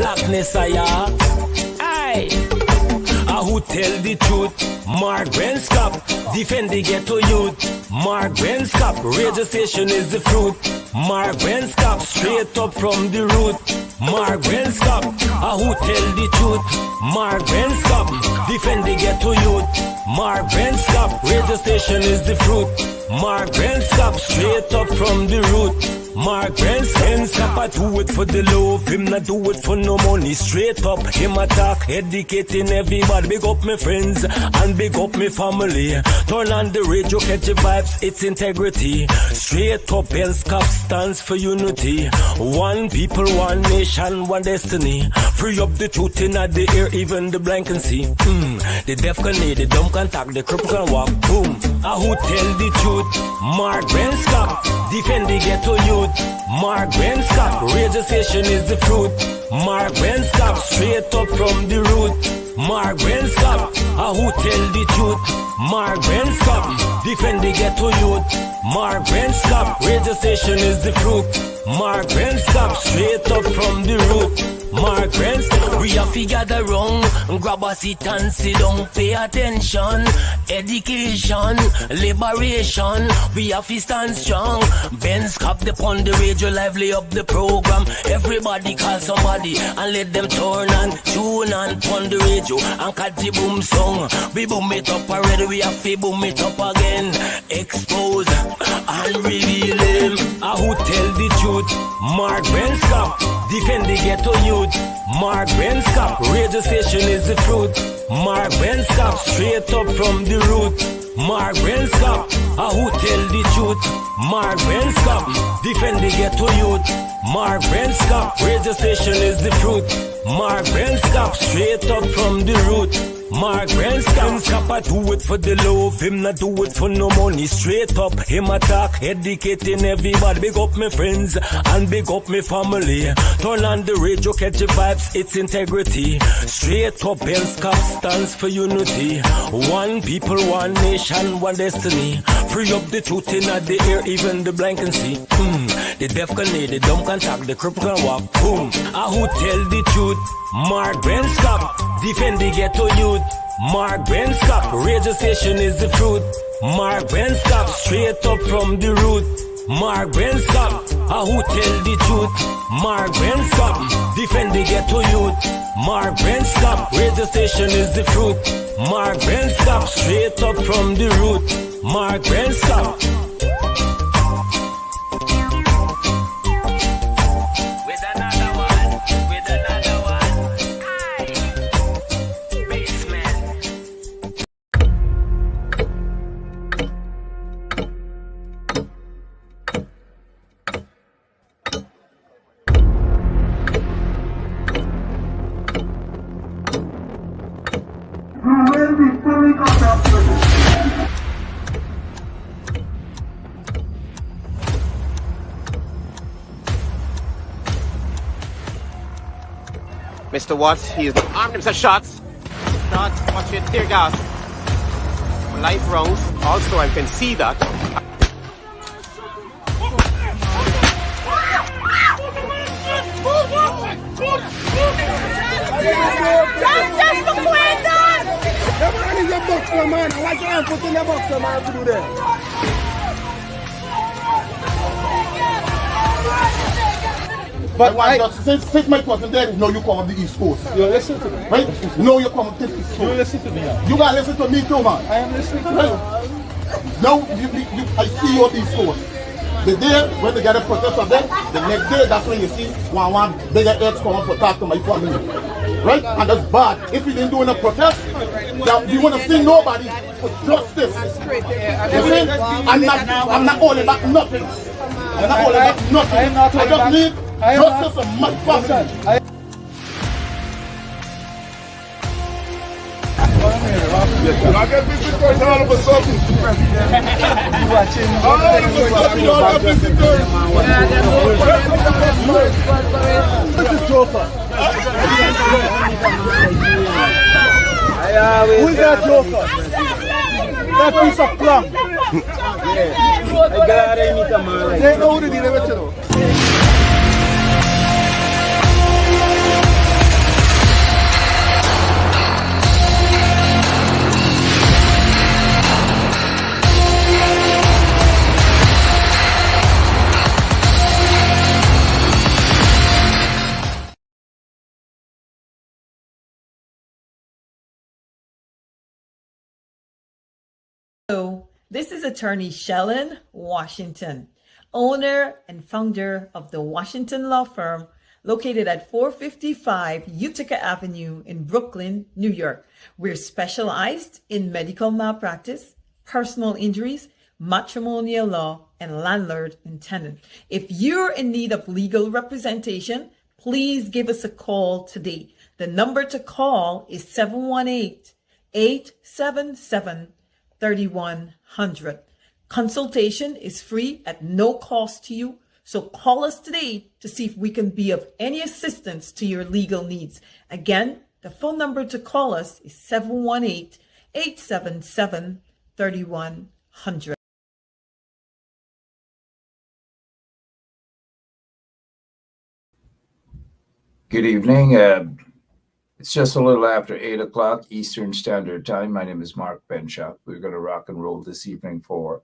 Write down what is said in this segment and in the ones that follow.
blackness I are. Aye. Who tell the truth? Mark Benskop, defend the ghetto youth. Mark Benskop, radio station is the fruit. Mark Benskop, straight up from the root. Mark Benskop, who tell the truth? Mark Benskop, defend the ghetto youth. Mark Benskop, radio station is the fruit. Mark Benskop, straight up from the root. Mark Benskop, I do it for the love, him not do it for no money. Straight up, him attack, educating everybody. Big up my friends and big up my family. Turn on the radio, catch the vibes, it's integrity. Straight up, Benskop stands for unity. One people, one nation, one destiny. Free up the truth in the air, even the blind can see. The deaf can hear, the dumb can talk, the cripple can walk. Boom. Who tell the truth? Mark Benskop, defend the ghetto youth. Mark Benskop, radio station is the fruit. Mark Benskop, straight up from the root. Mark Benskop, who tell the truth? Mark Benskop, defend the ghetto youth. Mark Benskop, radio station is the fruit. Mark Benskop, straight up from the root. Mark Benskop, we have to gather wrong, grab a seat and sit down, pay attention. Education, liberation, we have to stand strong. Benskop upon the radio, lively up the program. Everybody call somebody and let them turn and tune and pon the radio and catch the boom song. We boom it up already, we have to boom it up again. Expose and reveal him. Who tell the truth? Mark Benskop, defend the ghetto youth. Mark Benskop, radio station is the fruit. Mark Benskop, straight up from the root. Mark Benskop, who tell the truth? Mark Benskop, defend the ghetto youth. Mark Benskop, radio station is the fruit. Mark Benskop, straight up from the root. Mark Benskop, I do it for the love, him not do it for no money. Straight up, him attack, educating everybody. Big up my friends and big up my family. Turn on the radio, catch the vibes, it's integrity. Straight up, Benskop stands for unity. One people, one nation, one destiny. Free up the truth in the air, even the blind can see. The deaf can hear, the dumb can talk, the cripple can walk. Boom. Who tell the truth? Mark Benskop, defend the ghetto youth. Mark Benskop, radio station is the fruit. Mark Benskop, straight up from the root. Mark Benskop, who tell the truth? Mark Benskop, defend the ghetto youth. Mark Benskop, radio station is the fruit. Mark Benskop, straight up from the root. Mark Benskop. Mr. Watts, he is armed himself shots. Shots, watch it, tear gas. Live rounds. Also, I can see that. Just for Quentin! Everyone is a boxer, man. I like your put in the boxer, man, to do that. But since my cousin there is no you come on the East Coast. You listen to me. Right? No, you come on the East Coast. You listen to me. You gotta listen to me too, man. I am listening to you. Now, I see you on the East Coast. The day when they get a protest of them, the next day that's when you see one bigger heads come up to talk to my family. Right? And that's bad. If we didn't do a protest, that we want to see nobody for justice. I'm not holding back nothing. I'm not holding back nothing. I just need justice of my family. I get visitors all of a sudden. All of a sudden, you all have visitors. This is Joker. Who is that Joker? That piece of plum. They know who they did it with, you know. Hello, this is attorney Shellen Washington, owner and founder of the Washington Law Firm located at 455 Utica Avenue in Brooklyn, New York. We're specialized in medical malpractice, personal injuries, matrimonial law, and landlord and tenant. If you're in need of legal representation, please give us a call today. The number to call is 718-877-3100. Consultation is free at no cost to you. So call us today to see if we can be of any assistance to your legal needs. Again, the phone number to call us is 718-877-3100. Good evening. It's just a little after 8 o'clock Eastern Standard Time. My name is Mark Benchop. We're going to rock and roll this evening for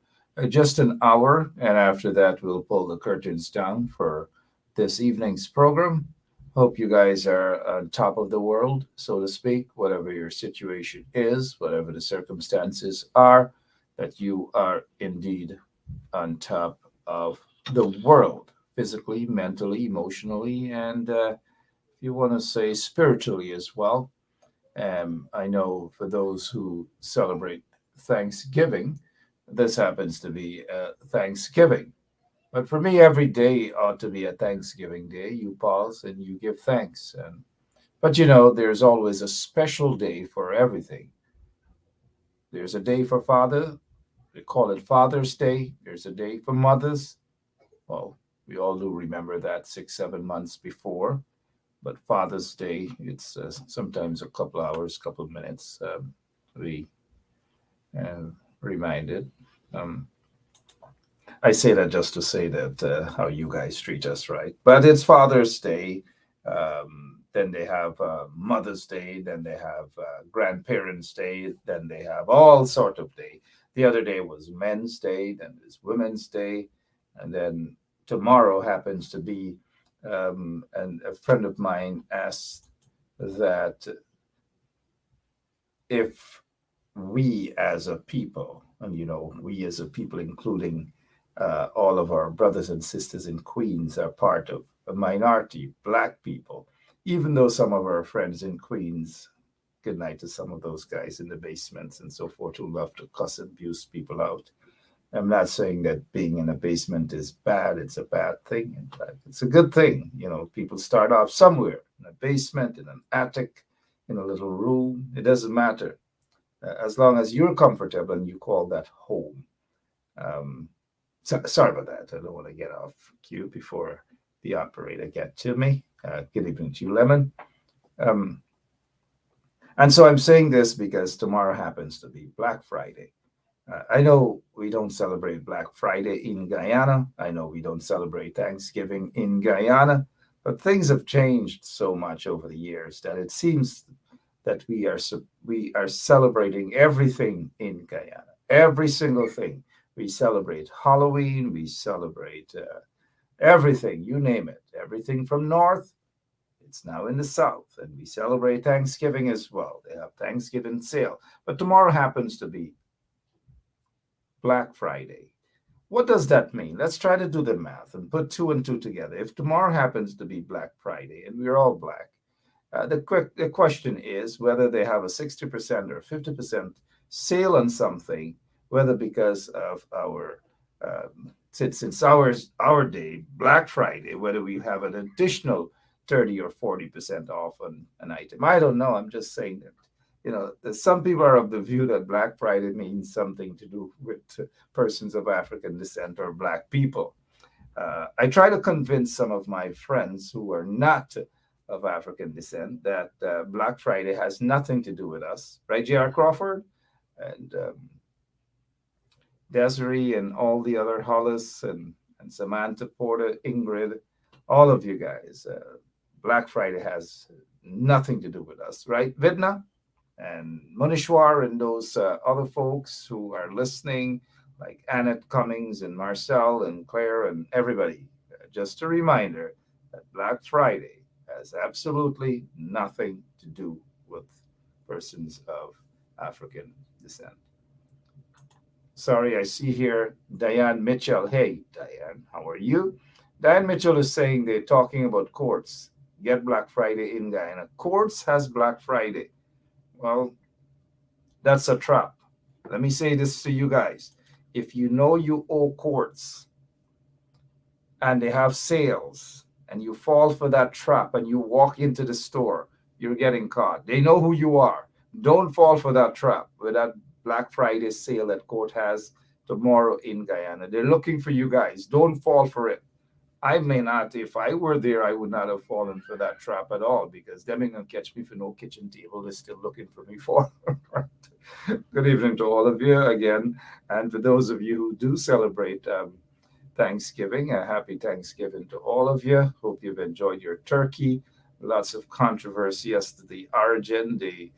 just an hour, and after that, we'll pull the curtains down for this evening's program. Hope you guys are on top of the world, so to speak, whatever your situation is, whatever the circumstances are, that you are indeed on top of the world, physically, mentally, emotionally, and you want to say spiritually as well. I know for those who celebrate Thanksgiving, this happens to be Thanksgiving. But for me, every day ought to be a Thanksgiving day. You pause and you give thanks. But you know, there's always a special day for everything. There's a day for father. They call it Father's Day. There's a day for mothers. Well, we all do remember that 6, 7 months before. But Father's Day, it's sometimes a couple hours, couple of minutes. We reminded. I say that just to say that how you guys treat us, right? But it's Father's Day. Then they have Mother's Day. Then they have Grandparents' Day. Then they have all sort of day. The other day was Men's Day. Then there's Women's Day, and then tomorrow happens to be. And a friend of mine asked that if we as a people, and you know, we as a people, including all of our brothers and sisters in Queens, are part of a minority, Black people, even though some of our friends in Queens, good night to some of those guys in the basements and so forth who love to cuss and abuse people out. I'm not saying that being in a basement is bad. It's a bad thing. In fact, it's a good thing. You know, people start off somewhere in a basement, in an attic, in a little room. It doesn't matter. As long as you're comfortable and you call that home. Sorry about that. I don't want to get off cue before the operator get to me. Good evening to you, Lemon. And so I'm saying this because tomorrow happens to be Black Friday. I know we don't celebrate Black Friday in Guyana. I know we don't celebrate Thanksgiving in Guyana, but things have changed so much over the years that it seems that we are celebrating everything in Guyana, every single thing. We celebrate Halloween, we celebrate everything, you name it, everything from north. It's now in the south, and we celebrate Thanksgiving as well. They have Thanksgiving sale, but tomorrow happens to be Black Friday. What does that mean? Let's try to do the math and put 2 and 2 together. If tomorrow happens to be Black Friday and we're all Black, the question is whether they have a 60% or 50% sale on something, whether because of our since our day, Black Friday, whether we have an additional 30 or 40% off on an item. I don't know. I'm just saying that. You know, some people are of the view that Black Friday means something to do with persons of African descent or Black people. I try to convince some of my friends who are not of African descent that Black Friday has nothing to do with us, right, J.R. Crawford? And Desiree and all the other Hollis and Samantha Porter, Ingrid, all of you guys. Black Friday has nothing to do with us, right, Vidna? And Munishwar and those other folks who are listening, like Annette Cummings and Marcel and Claire and everybody. Just a reminder that Black Friday has absolutely nothing to do with persons of African descent. Sorry, I see here Diane Mitchell. Hey, Diane, how are you? Diane Mitchell is saying they're talking about courts. Get Black Friday in Guyana. Courts has Black Friday. Well, that's a trap. Let me say this to you guys. If you know you owe courts and they have sales and you fall for that trap and you walk into the store, you're getting caught. They know who you are. Don't fall for that trap with that Black Friday sale that court has tomorrow in Guyana. They're looking for you guys. Don't fall for it. I may not, if I were there, I would not have fallen for that trap at all because them ain't gonna catch me for no kitchen table. They're still looking for me for. Good evening to all of you again. And for those of you who do celebrate Thanksgiving, a happy Thanksgiving to all of you. Hope you've enjoyed your turkey. Lots of controversy as to the origin, the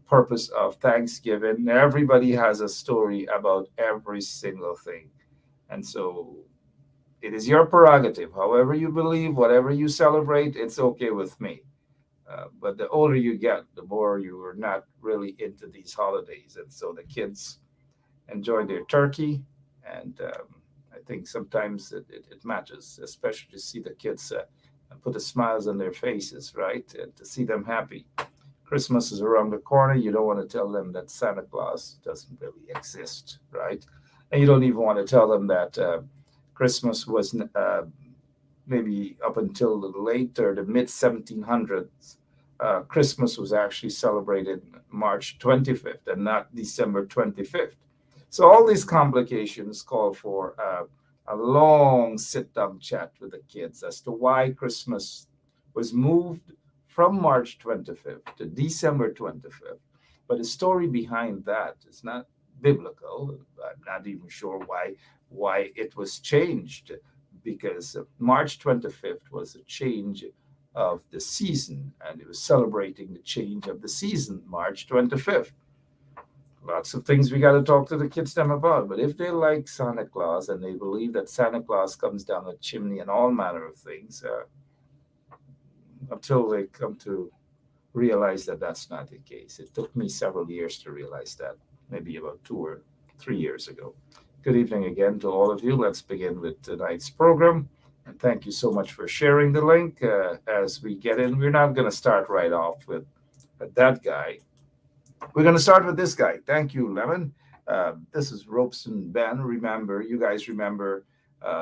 purpose of Thanksgiving. Everybody has a story about every single thing. And so it is your prerogative. However you believe, whatever you celebrate, it's okay with me. But the older you get, the more you are not really into these holidays. And so the kids enjoy their turkey. And I think sometimes it matters, especially to see the kids put the smiles on their faces, right? And to see them happy. Christmas is around the corner. You don't want to tell them that Santa Claus doesn't really exist, right? And you don't even want to tell them that Christmas was maybe up until the late or the mid 1700s. Christmas was actually celebrated March 25th and not December 25th. So all these complications call for a long sit-down chat with the kids as to why Christmas was moved from March 25th to December 25th. But the story behind that is not biblical. I'm not even sure why it was changed, because March 25th was a change of the season, and it was celebrating the change of the season, March 25th. Lots of things we got to talk to the kids them about. But if they like Santa Claus and they believe that Santa Claus comes down a chimney and all manner of things, until they come to realize that that's not the case. It took me several years to realize that, maybe about 2 or 3 years ago. Good evening again to all of you. Let's begin with tonight's program. And thank you so much for sharing the link. As we get in, we're not going to start right off with that guy. We're going to start with this guy. Thank you, Lemon. This is Robeson Ben. Remember, you guys remember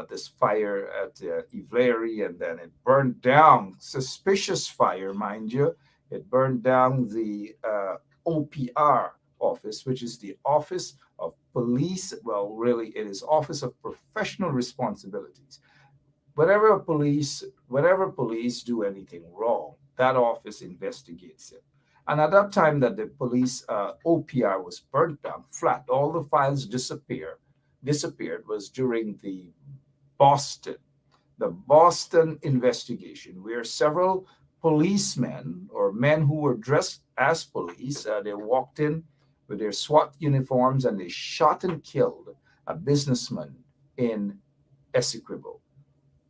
this fire at Ivleri, and then it burned down, suspicious fire, mind you. It burned down the OPR office, which is the Office of Police. Well, really, it is Office of Professional Responsibilities. Whenever police do anything wrong, that office investigates it. And at that time that the police OPR was burnt down flat, all the files disappeared was during the Boston investigation, where several policemen or men who were dressed as police, they walked in with their SWAT uniforms and they shot and killed a businessman in Essequibo.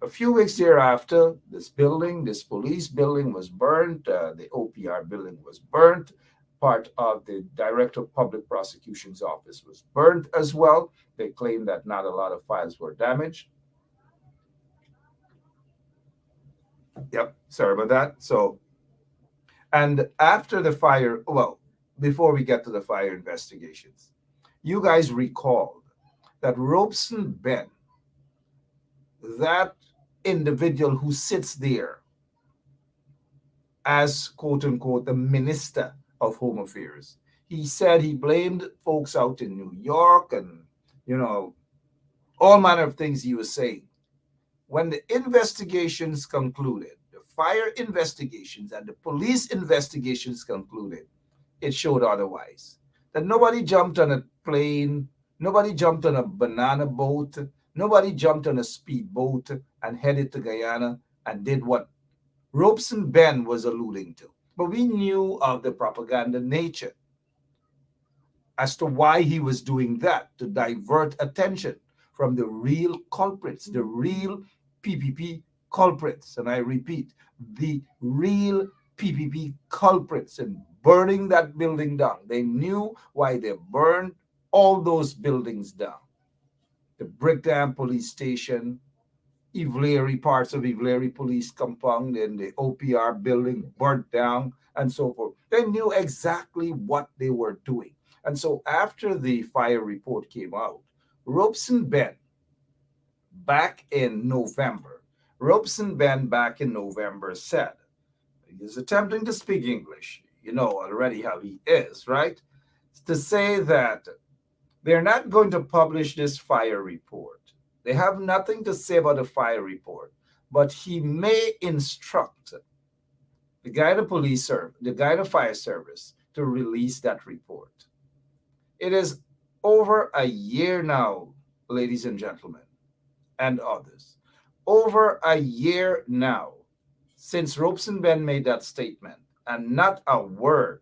A few weeks thereafter, this police building was burnt. The OPR building was burnt. Part of the Director of Public Prosecution's office was burnt as well. They claimed that not a lot of files were damaged. Yep, sorry about that. So, and after the fire, well, before we get to the fire investigations, you guys recalled that Robeson Ben, that individual who sits there as quote unquote the Minister of Home Affairs, he said he blamed folks out in New York and, all manner of things he was saying. When the investigations concluded, the fire investigations and the police investigations concluded, it showed otherwise. That nobody jumped on a plane, nobody jumped on a banana boat, nobody jumped on a speedboat and headed to Guyana and did what Robeson Ben was alluding to. But we knew of the propaganda nature as to why he was doing that, to divert attention from the real culprits, the real PPP culprits. And I repeat, the real PPP culprits in burning that building down. They knew why they burned all those buildings down. The Brickdam Police Station, Ivlery, parts of Ivlery Police Compound, and the OPR building burnt down, and so forth. They knew exactly what they were doing. And so after the fire report came out, Robeson Ben back in November said, he's attempting to speak English, you know already how he is, right? To say that they're not going to publish this fire report. They have nothing to say about the fire report, but he may instruct the guy in the fire service to release that report. It is over a year now, ladies and gentlemen, and others. Over a year now since Robeson Ben made that statement, and not a word.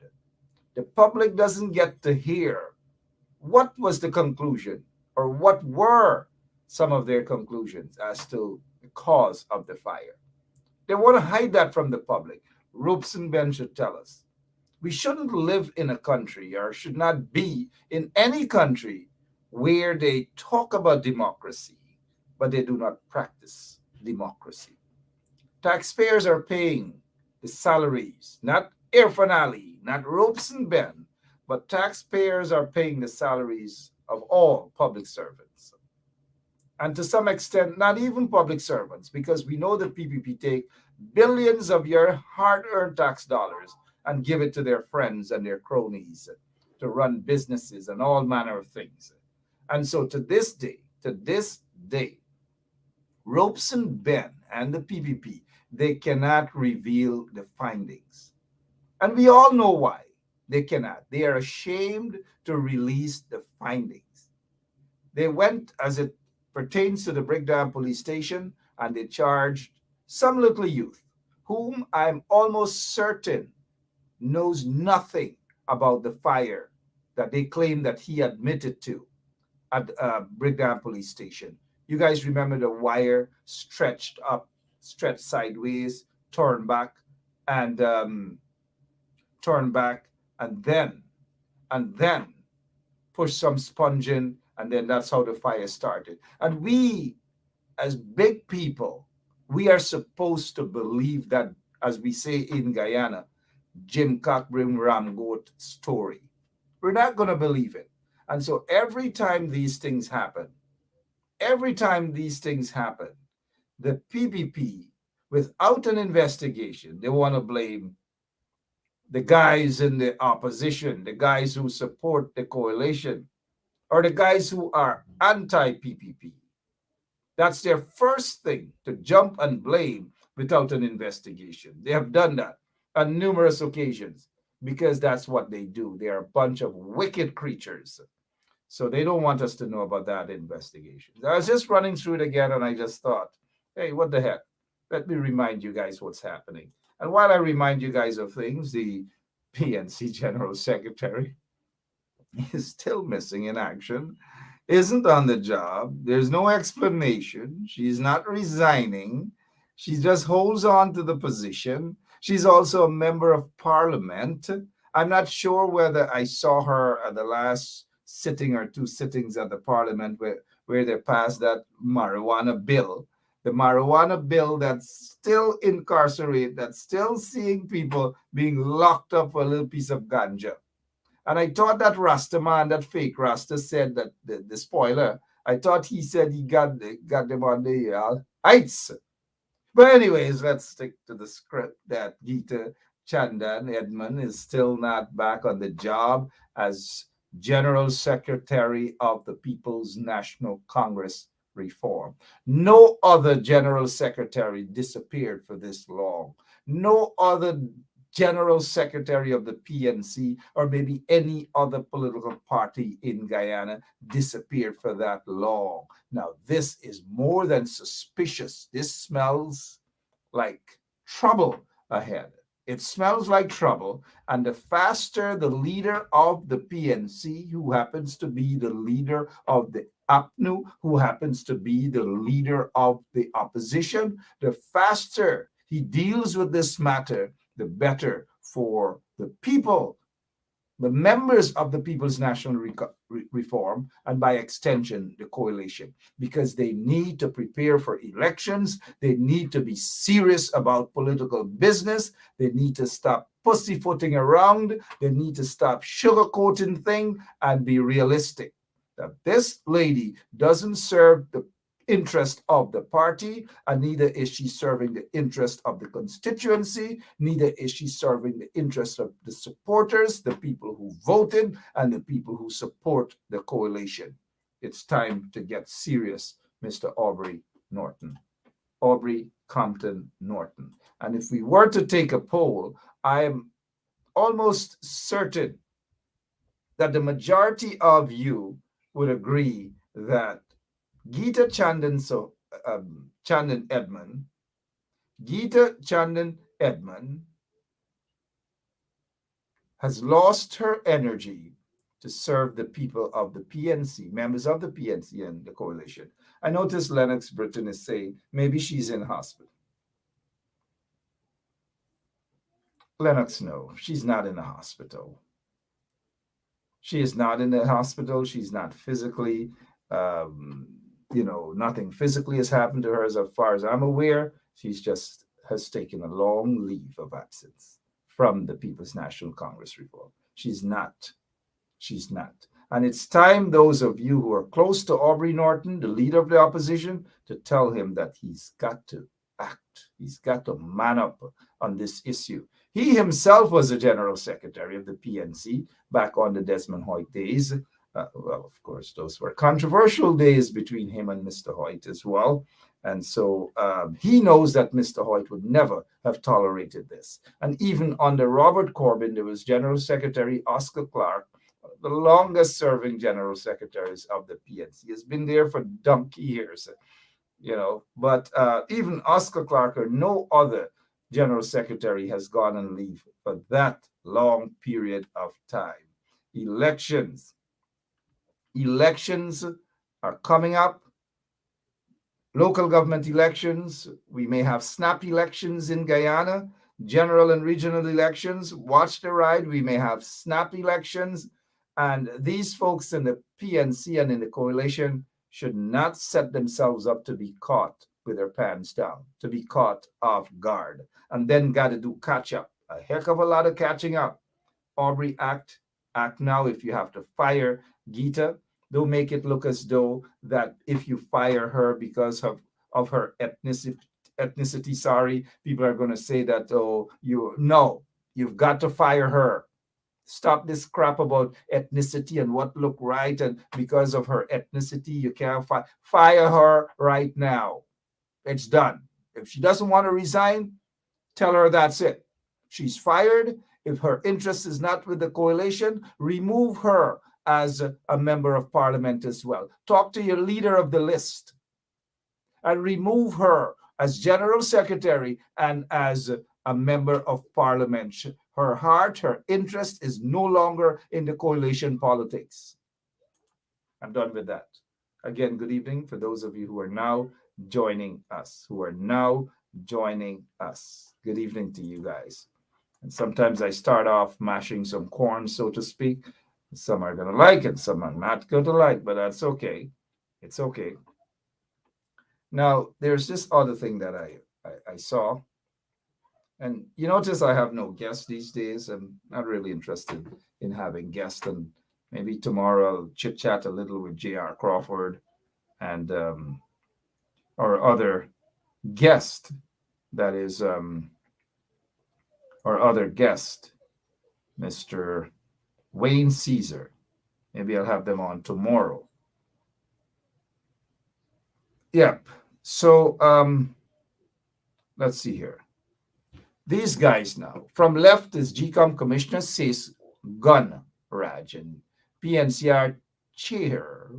The public doesn't get to hear what was the conclusion or what were some of their conclusions as to the cause of the fire. They want to hide that from the public. Robeson Ben should tell us. We shouldn't live in a country, or should not be in any country, where they talk about democracy, but they do not practice democracy. Taxpayers are paying the salaries, not Irfaan Ali, not Robeson Ben, but taxpayers are paying the salaries of all public servants. And to some extent, not even public servants, because we know that PPP take billions of your hard-earned tax dollars and give it to their friends and their cronies to run businesses and all manner of things. And so to this day, Robeson Ben and the PPP, they cannot reveal the findings. And we all know why they cannot. They are ashamed to release the findings. They went, as it pertains to the Brickdam Police Station, and they charged some little youth, whom I'm almost certain knows nothing about the fire that they claim that he admitted to at Brickdam Police Station. You guys remember the wire stretched sideways, turned back, and then push some sponge in, and then that's how the fire started. And we, as big people, we are supposed to believe that, as we say in Guyana, Jim Cockburn Ram Goat story. We're not going to believe it. And so every time these things happen, the PPP, without an investigation, they want to blame the guys in the opposition, the guys who support the coalition, or the guys who are anti-PPP. That's their first thing, to jump and blame without an investigation. They have done that on numerous occasions because that's what they do. They are a bunch of wicked creatures. So they don't want us to know about that investigation. I was just running through it again, and I just thought, hey, what the heck? Let me remind you guys what's happening. And while I remind you guys of things, the PNC General Secretary is still missing in action, isn't on the job. There's no explanation. She's not resigning. She just holds on to the position. She's also a member of parliament. I'm not sure whether I saw her at the last sitting or two sittings at the parliament where they passed that marijuana bill. The marijuana bill that's still incarcerated, that's still seeing people being locked up for a little piece of ganja. And I thought that Rasta man, that fake Rasta, said that the spoiler, I thought he said he got them on the heights. But anyways, let's stick to the script that Geeta Chandan Edmund is still not back on the job as General Secretary of the People's National Congress Reform. No other General Secretary disappeared for this long. No other General Secretary of the PNC or maybe any other political party in Guyana disappeared for that long. Now, this is more than suspicious. This smells like trouble ahead. It smells like trouble. And the faster the leader of the PNC, who happens to be the leader of the APNU, who happens to be the leader of the opposition, the faster he deals with this matter, the better for the people the members of the People's National Reform, and by extension, the coalition, because they need to prepare for elections. They need to be serious about political business. They need to stop pussyfooting around. They need to stop sugarcoating things and be realistic. That this lady doesn't serve the interest of the party, and neither is she serving the interest of the constituency, neither is she serving the interest of the supporters, the people who voted, and the people who support the coalition. It's time to get serious, Mr. Aubrey Norton. Aubrey Compton Norton. And if we were to take a poll, I am almost certain that the majority of you would agree that Geeta Chandan Edmond has lost her energy to serve the people of the PNC, members of the PNC and the coalition. I noticed Lennox Britton is saying maybe she's in hospital. Lennox, no, she's not in the hospital. She is not in the hospital. She's not physically nothing physically has happened to her as far as I'm aware. She's just has taken a long leave of absence from the People's National Congress reform. She's not. And it's time, those of you who are close to Aubrey Norton, the leader of the opposition, to tell him that he's got to act. He's got to man up on this issue. He himself was a general secretary of the PNC back on the Desmond Hoyt days. Well, of course, those were controversial days between him and Mr. Hoyt as well. And so he knows that Mr. Hoyt would never have tolerated this. And even under Robert Corbyn, there was General Secretary Oscar Clark, the longest serving general secretaries of the PNC. He has been there for donkey years, But even Oscar Clark or no other general secretary has gone on leave for that long period of time. Elections are coming up. Local government elections. We may have snap elections in Guyana, general and regional elections. Watch the ride. We may have snap elections. And these folks in the PNC and in the coalition should not set themselves up to be caught with their pants down, to be caught off guard, and then got to do catch up. A heck of a lot of catching up. Aubrey, act now. If you have to fire Geeta, don't make it look as though that if you fire her because of her ethnicity, people are going to say that, you've got to fire her. Stop this crap about ethnicity and what look right, and because of her ethnicity, you can't fire her right now. It's done. If she doesn't want to resign, tell her that's it. She's fired. If her interest is not with the coalition, remove her as a member of parliament as well. Talk to your leader of the list and remove her as general secretary and as a member of parliament. Her heart, her interest is no longer in the coalition politics. I'm done with that. Again, good evening for those of you who are now joining us, Good evening to you guys. And sometimes I start off mashing some corn, so to speak. Some are going to like it, some are not going to like, but that's okay. It's okay. Now, there's this other thing that I saw. And you notice I have no guests these days. I'm not really interested in having guests. And maybe tomorrow I'll chit-chat a little with J.R. Crawford and our other guest, that is, our other guest, Mr. Wayne Caesar. Maybe I'll have them on tomorrow. Yep. So let's see here. These guys now. From left is GCOM Commissioner Sis Gun Raj and PNCR Chair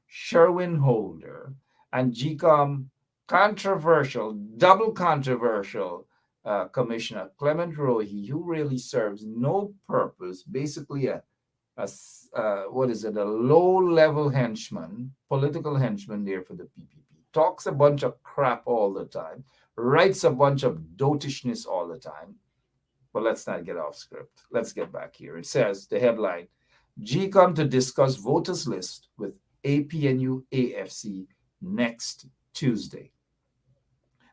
Sherwin Holder, and GCOM double controversial Commissioner Clement Rohi, who really serves no purpose, basically a low-level henchman, political henchman there for the PPP. Talks a bunch of crap all the time, writes a bunch of dotishness all the time. But let's not get off script. Let's get back here. It says the headline: GCOM to discuss voters list with APNU AFC next Tuesday.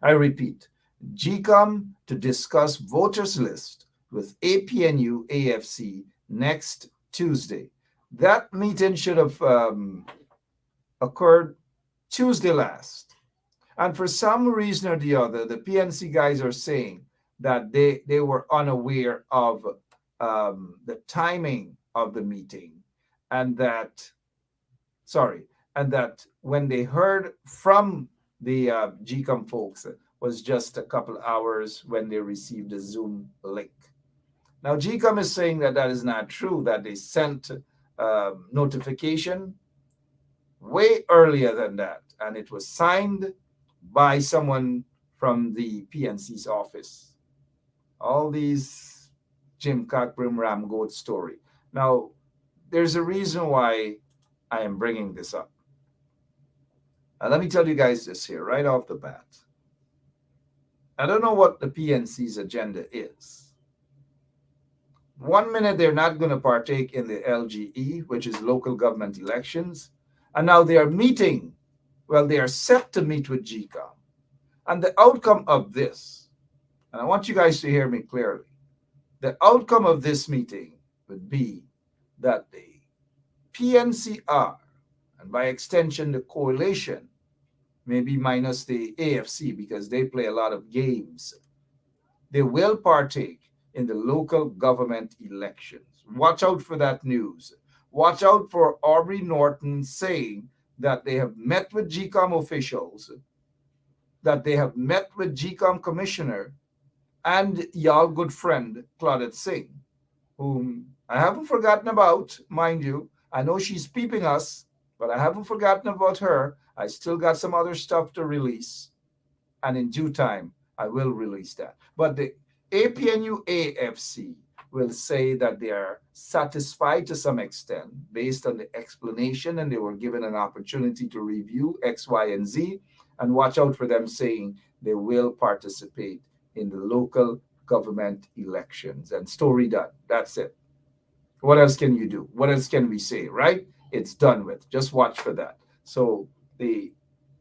I repeat, GCOM to discuss voters list with APNU AFC next Tuesday. That meeting should have occurred Tuesday last. And for some reason or the other, the PNC guys are saying that they were unaware of the timing of the meeting, and that when they heard from the GCOM folks, it was just a couple hours when they received the Zoom link. Now, GCOM is saying that that is not true, that they sent notification way earlier than that, and it was signed by someone from the PNC's office. All these Jim Cockbrim Ram Goat story. Now, there's a reason why I am bringing this up. Let me tell you guys this here right off the bat. I don't know what the PNC's agenda is. 1 minute they're not going to partake in the LGE, which is local government elections, and now they are meeting. Well, they are set to meet with GCOM. And the outcome of this, and I want you guys to hear me clearly, the outcome of this meeting would be that the PNCR, and by extension the coalition, maybe minus the AFC because they play a lot of games, they will partake in the local government elections. Watch out for that news. Watch out for Aubrey Norton saying that they have met with GCOM officials, that they have met with GCOM commissioner and y'all good friend Claudette Singh, whom I haven't forgotten about, mind you. I know she's peeping us, but I haven't forgotten about her. I still got some other stuff to release, and in due time, I will release that. But the APNU AFC will say that they are satisfied to some extent based on the explanation, and they were given an opportunity to review X, Y, and Z, and watch out for them saying they will participate in the local government elections. And story done. That's it. What else can you do? What else can we say, right? It's done with. Just watch for that. So the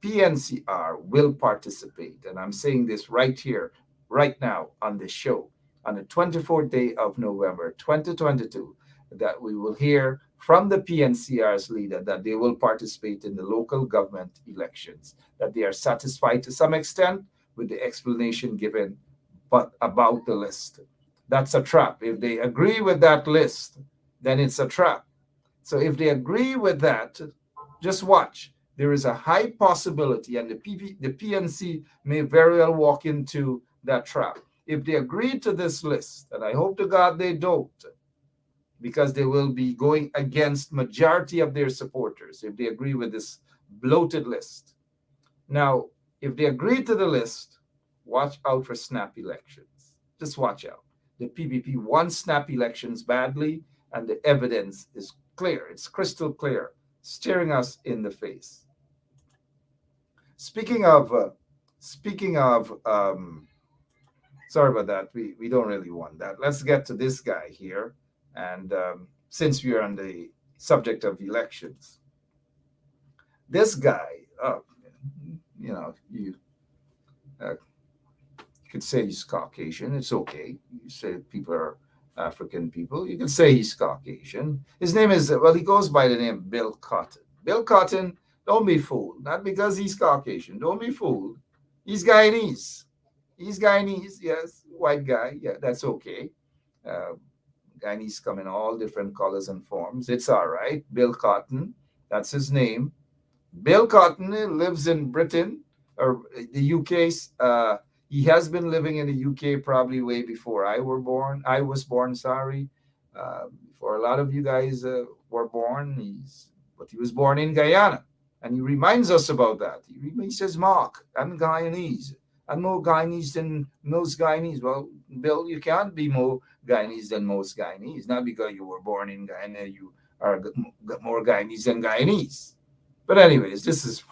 PNCR will participate, and I'm saying this right here, right now on this show, on the 24th day of November 2022, that we will hear from the PNCR's leader that they will participate in the local government elections, that they are satisfied to some extent with the explanation given but about the list. That's a trap. If they agree with that list, then it's a trap. So if they agree with that, just watch. There is a high possibility, and the PNC may very well walk into that trap. If they agree to this list, and I hope to God they don't, because they will be going against majority of their supporters if they agree with this bloated list. Now, if they agree to the list, watch out for snap elections. Just watch out. The PPP won snap elections badly, and the evidence is clear. It's crystal clear, staring us in the face. Speaking of, sorry about that. We don't really want that. Let's get to this guy here. And since we are on the subject of elections, this guy, you could say he's Caucasian. It's okay. You say people are African people. You can say he's Caucasian. His name is, he goes by the name Bill Cotton. Bill Cotton, don't be fooled. Not because he's Caucasian. Don't be fooled. He's Guyanese. He's Guyanese, yes. White guy. Yeah, that's okay. Guyanese come in all different colors and forms. It's all right. Bill Cotton, that's his name. Bill Cotton lives in Britain or the UK. He has been living in the UK probably way before I was born, sorry. Before a lot of you guys were born. He was born in Guyana. And he reminds us about that. He says, Mark, I'm Guyanese. I'm more Guyanese than most Guyanese. Well, Bill, you can't be more Guyanese than most Guyanese. Not because you were born in Guyana, you are more Guyanese than Guyanese. But anyways, this is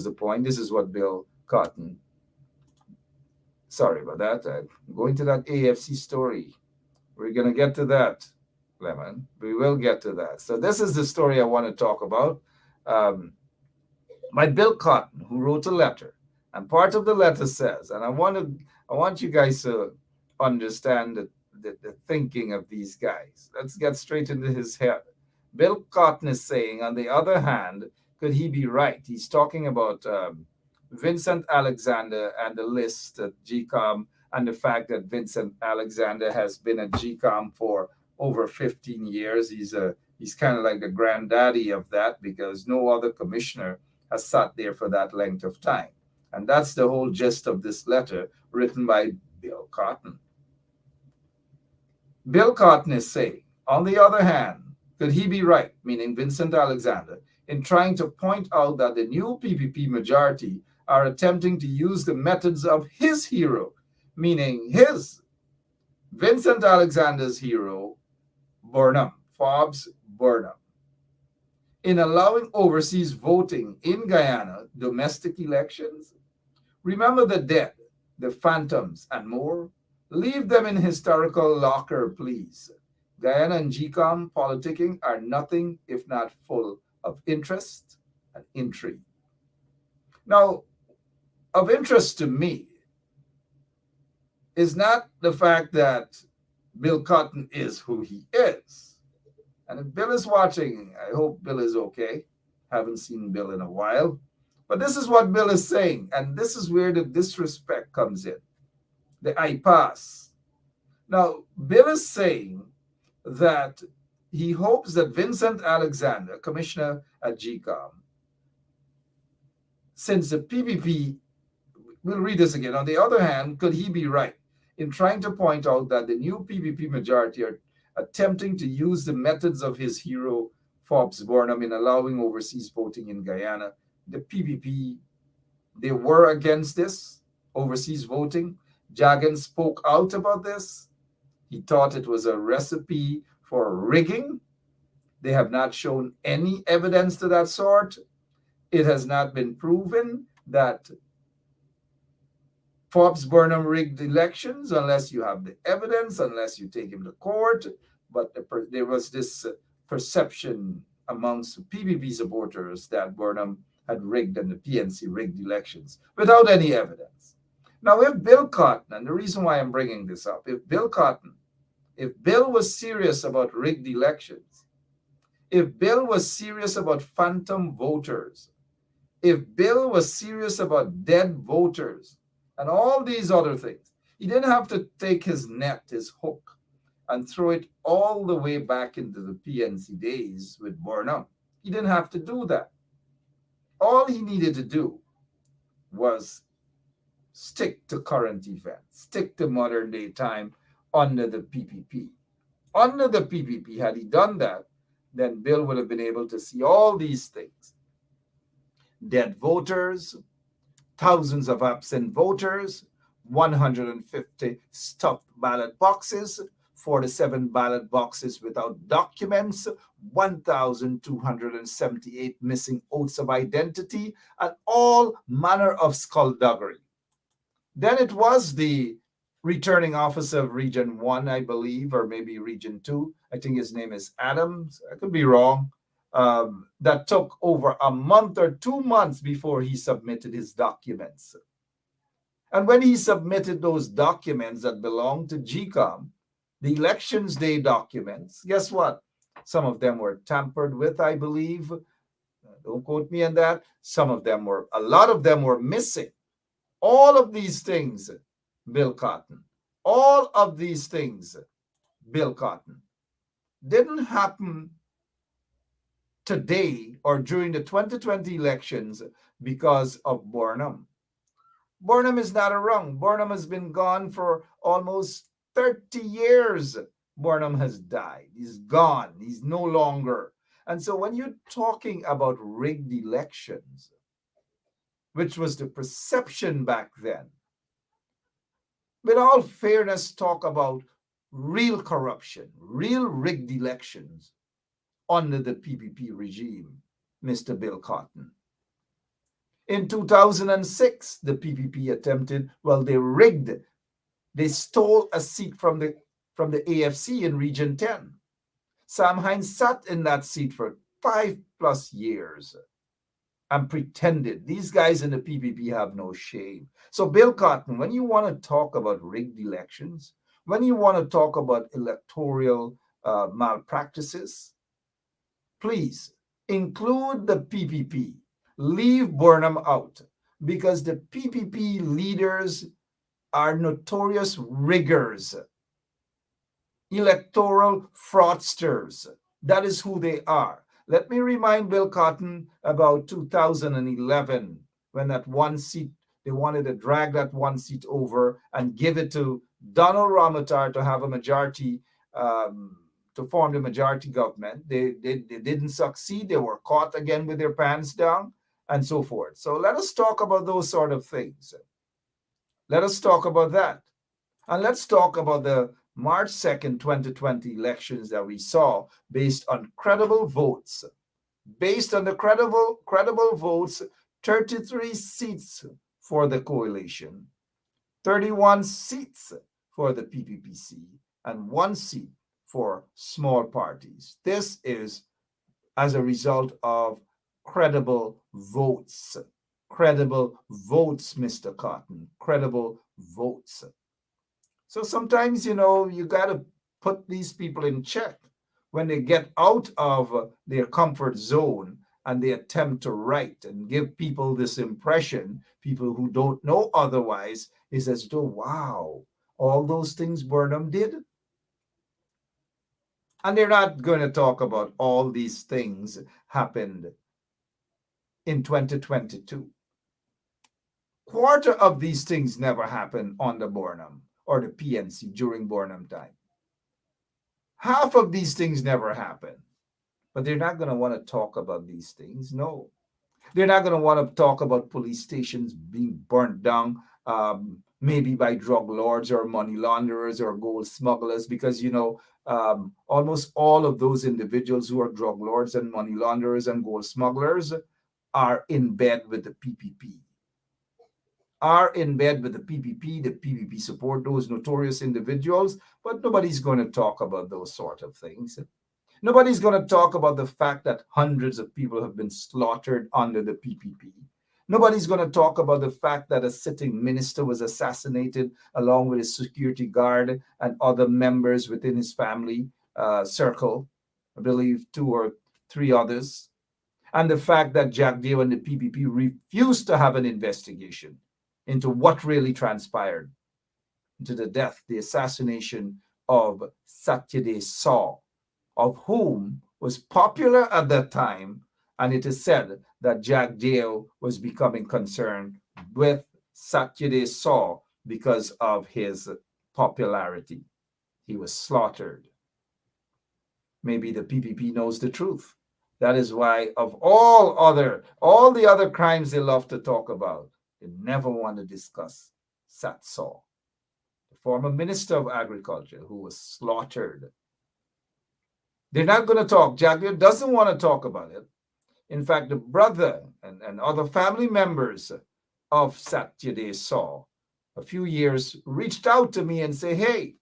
the point. This is what Bill Cotton Sorry about that. I'm going to that AFC story. We're going to get to that, Lemon. We will get to that. So this is the story I want to talk about. By Bill Cotton, who wrote a letter, and part of the letter says, and I want you guys to understand the thinking of these guys. Let's get straight into his head. Bill Cotton is saying, on the other hand, could he be right? He's talking about Vincent Alexander and the list at GCOM, and the fact that Vincent Alexander has been at GCOM for over 15 years. He's kind of like the granddaddy of that, because no other commissioner has sat there for that length of time. And that's the whole gist of this letter written by Bill Cotton. Bill Cotton is saying, on the other hand, could he be right, meaning Vincent Alexander, in trying to point out that the new PPP majority are attempting to use the methods of his hero, meaning his, Vincent Alexander's hero, Burnham, Forbes Burnham, in allowing overseas voting in Guyana domestic elections? Remember the dead, the phantoms, and more? Leave them in historical locker, please. Guyana and GCOM politicking are nothing if not full of interest and intrigue. Now, of interest to me is not the fact that Bill Cotton is who he is. And if Bill is watching, I hope Bill is okay. Haven't seen Bill in a while. But this is what Bill is saying, and this is where the disrespect comes in. The I pass. Now, Bill is saying that he hopes that Vincent Alexander, commissioner at GCOM, since the PPP, we'll read this again. On the other hand, could he be right in trying to point out that the new PPP majority are attempting to use the methods of his hero, Forbes Burnham, in allowing overseas voting in Guyana? The PPP, they were against this, overseas voting. Jagan spoke out about this. He thought it was a recipe for rigging. They have not shown any evidence to that sort. It has not been proven that Forbes Burnham rigged elections unless you have the evidence, unless you take him to court. But there was this perception amongst PPP supporters that Burnham had rigged and the PNC rigged elections without any evidence. Now, if Bill Cotton, and the reason why I'm bringing this up, if Bill was serious about rigged elections, if Bill was serious about phantom voters, if Bill was serious about dead voters, and all these other things, he didn't have to take his net, his hook, and throw it all the way back into the PNC days with Burnham. He didn't have to do that. All he needed to do was stick to current events, stick to modern day time under the PPP. Under the PPP, had he done that, then Bill would have been able to see all these things. Dead voters, thousands of absent voters, 150 stuffed ballot boxes, 47 ballot boxes without documents, 1,278 missing oaths of identity, and all manner of skullduggery. Then it was the returning officer of Region 1, I believe, or maybe Region 2. I think his name is Adams. I could be wrong. That took over a month or 2 months before he submitted his documents. And when he submitted those documents that belonged to GCOM, the Elections Day documents, guess what? Some of them were tampered with, I believe. Don't quote me on that. A lot of them were missing. All of these things, Bill Cotton, all of these things, Bill Cotton, didn't happen today or during the 2020 elections because of Burnham. Burnham is not around. Burnham has been gone for almost 30 years. Burnham has died. He's gone. He's no longer. And so when you're talking about rigged elections, which was the perception back then, with all fairness, talk about real corruption, real rigged elections under the PPP regime, Mr. Bill Cotton. In 2006, the PPP attempted, well, they rigged, they stole a seat from the AFC in Region 10. Sam Hines sat in that seat for 5+ years and pretended. These guys in the PPP have no shame. So, Bill Cotton, when you want to talk about rigged elections, when you want to talk about electoral malpractices, please include the PPP. Leave Burnham out, because the PPP leaders are notorious riggers, electoral fraudsters. That is who they are. Let me remind Bill Cotton about 2011, when that one seat, they wanted to drag that one seat over and give it to Donald Ramotar to have a majority, to form the majority government. They didn't succeed. They were caught again with their pants down and so forth. So let us talk about those sort of things. Let us talk about that. And let's talk about the March 2nd, 2020 elections that we saw based on credible votes. Based on the credible votes, 33 seats for the coalition, 31 seats for the PPPC, and 1 seat for small parties. This is as a result of credible votes. Credible votes, Mr. Cotton. Credible votes. So sometimes, you got to put these people in check when they get out of their comfort zone and they attempt to write and give people this impression, people who don't know otherwise, is as though, wow, all those things Burnham did. And they're not going to talk about all these things happened in 2022. Quarter of these things never happened under Burnham or the PNC during Burnham time. Half of these things never happened. But they're not going to want to talk about these things. No. They're not going to want to talk about police stations being burnt down, maybe by drug lords or money launderers or gold smugglers, because, almost all of those individuals who are drug lords and money launderers and gold smugglers are in bed with the PPP. The PPP support those notorious individuals, but nobody's going to talk about those sort of things. Nobody's going to talk about the fact that hundreds of people have been slaughtered under the PPP. Nobody's going to talk about the fact that a sitting minister was assassinated along with his security guard and other members within his family circle, I believe 2 or 3 others. And the fact that Jack Dale and the PPP refused to have an investigation into what really transpired, into the death, the assassination of Satyajit Saw, of whom was popular at that time, and it is said that Jack Dale was becoming concerned with Satyajit Saw because of his popularity. He was slaughtered. Maybe the PPP knows the truth. That is why of all the other crimes they love to talk about, they never want to discuss Sat Saw, the former Minister of Agriculture who was slaughtered. They're not going to talk. Jack Dale doesn't want to talk about it. In fact, the brother and other family members of Satyajit Saw a few years reached out to me and say, hey,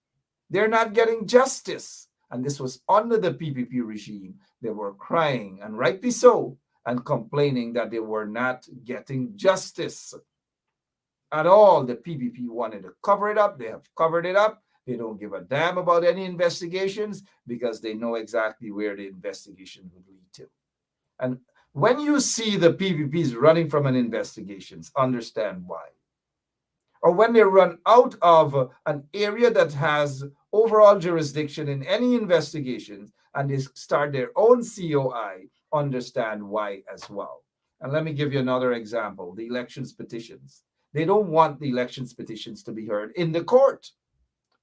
they're not getting justice. And this was under the PPP regime. They were crying, and rightly so, and complaining that they were not getting justice at all. The PPP wanted to cover it up. They have covered it up. They don't give a damn about any investigations because they know exactly where the investigation would lead to. And when you see the PPPs running from an investigation, understand why. Or when they run out of an area that has overall jurisdiction in any investigations and they start their own COI, understand why as well. And let me give you another example, the elections petitions. They don't want the elections petitions to be heard in the court.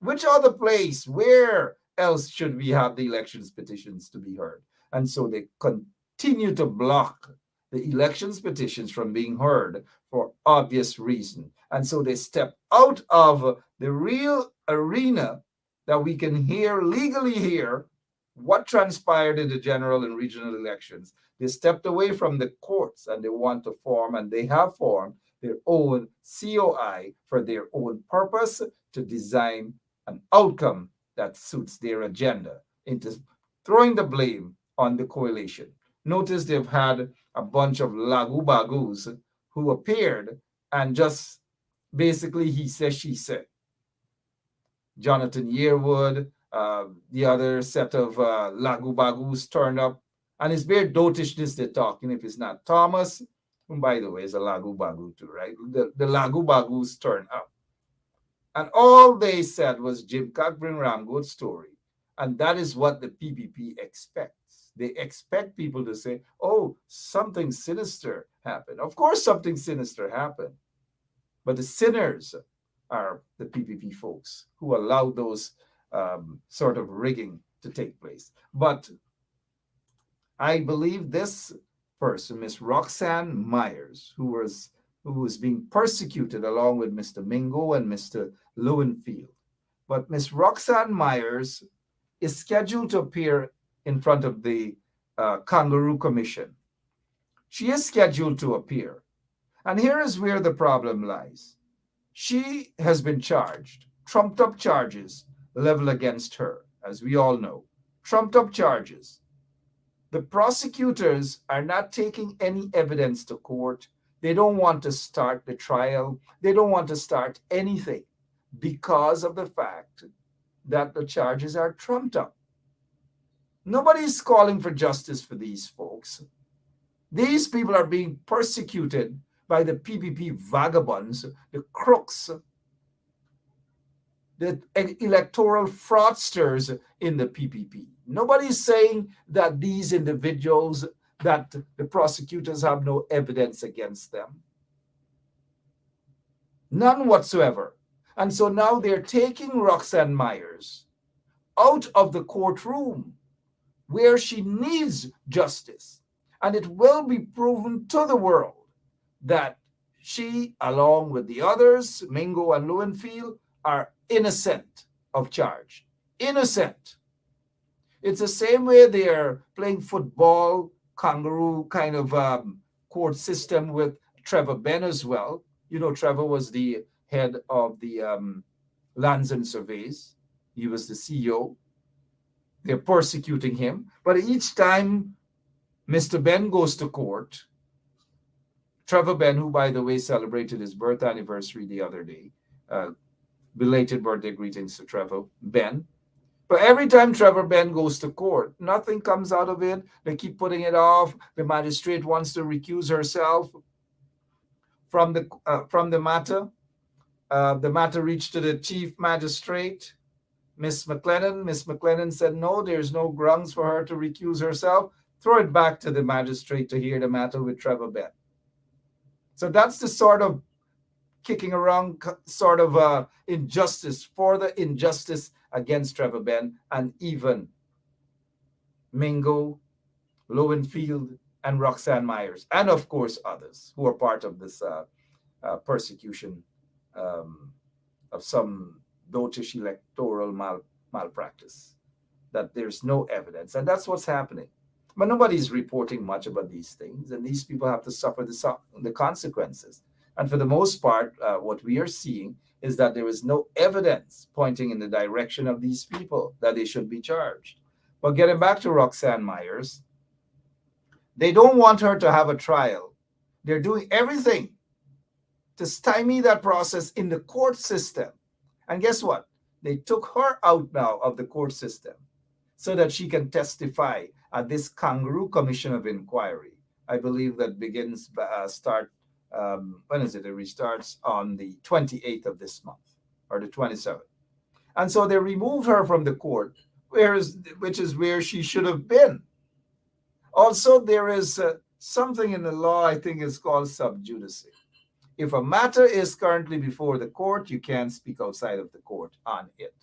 Which other place, where else should we have the elections petitions to be heard? And so they continue to block the elections petitions from being heard for obvious reason. And so they step out of the real arena that we can legally hear what transpired in the general and regional elections. They stepped away from the courts and they want to form, and they have formed, their own COI for their own purpose to design an outcome that suits their agenda, into throwing the blame on the coalition. Notice they've had a bunch of lagu bagus who appeared and just basically he said, she said. Jonathan Yearwood, the other set of lagu bagus turned up, and it's bare dotishness they're talking. If it's not Thomas, who by the way is a lagu bagu too, right? The lagu bagus turned up. And all they said was Jim Cockburn Ramgood's story. And that is what the PPP expects. They expect people to say, oh, something sinister happened. Of course, something sinister happened. But the sinners are the PPP folks who allowed those sort of rigging to take place. But I believe this person, Miss Roxanne Myers, who was being persecuted along with Mr. Mingo and Mr. Lowenfield. But Miss Roxanne Myers is scheduled to appear in front of the Kangaroo Commission. She is scheduled to appear. And here is where the problem lies. She has been charged, trumped up charges leveled against her, as we all know. Trumped up charges. The prosecutors are not taking any evidence to court. They don't want to start the trial. They don't want to start anything because of the fact that the charges are trumped up. Nobody's calling for justice for these folks. These people are being persecuted by the PPP vagabonds, the crooks, the electoral fraudsters in the PPP. Nobody's saying that these individuals, that the prosecutors have no evidence against them. None whatsoever. And so now they're taking Roxanne Myers out of the courtroom where she needs justice. And it will be proven to the world that she, along with the others, Mingo and Lowenfield, are innocent of charge. Innocent. It's the same way they're playing football, kangaroo kind of court system with Trevor Benn as well. You know, Trevor was the head of the Lands and Surveys. He was the CEO. They're persecuting him. But each time Mr. Ben goes to court, Trevor Ben, who, by the way, celebrated his birth anniversary the other day, belated birthday greetings to Trevor Ben. But every time Trevor Ben goes to court, nothing comes out of it. They keep putting it off. The magistrate wants to recuse herself from the matter. The matter reached to the chief magistrate, Miss McLennan. Miss McLennan said, no, there's no grounds for her to recuse herself. Throw it back to the magistrate to hear the matter with Trevor Ben. So that's the sort of kicking around sort of injustice, for the injustice against Trevor Ben and even Mingo, Lowenfield, and Roxanne Myers, and of course others who are part of this persecution of some dotish electoral malpractice, that there's no evidence. And that's what's happening. But nobody's reporting much about these things, and these people have to suffer the consequences. And for the most part, what we are seeing is that there is no evidence pointing in the direction of these people that they should be charged. But getting back to Roxanne Myers, they don't want her to have a trial. They're doing everything to stymie that process in the court system. And guess what? They took her out now of the court system so that she can testify at this Kangaroo Commission of Inquiry. I believe that begins when is it? It restarts on the 28th of this month, or the 27th. And so they removed her from the court, which is where she should have been. Also, there is something in the law, I think is called sub judice. If a matter is currently before the court, you can't speak outside of the court on it.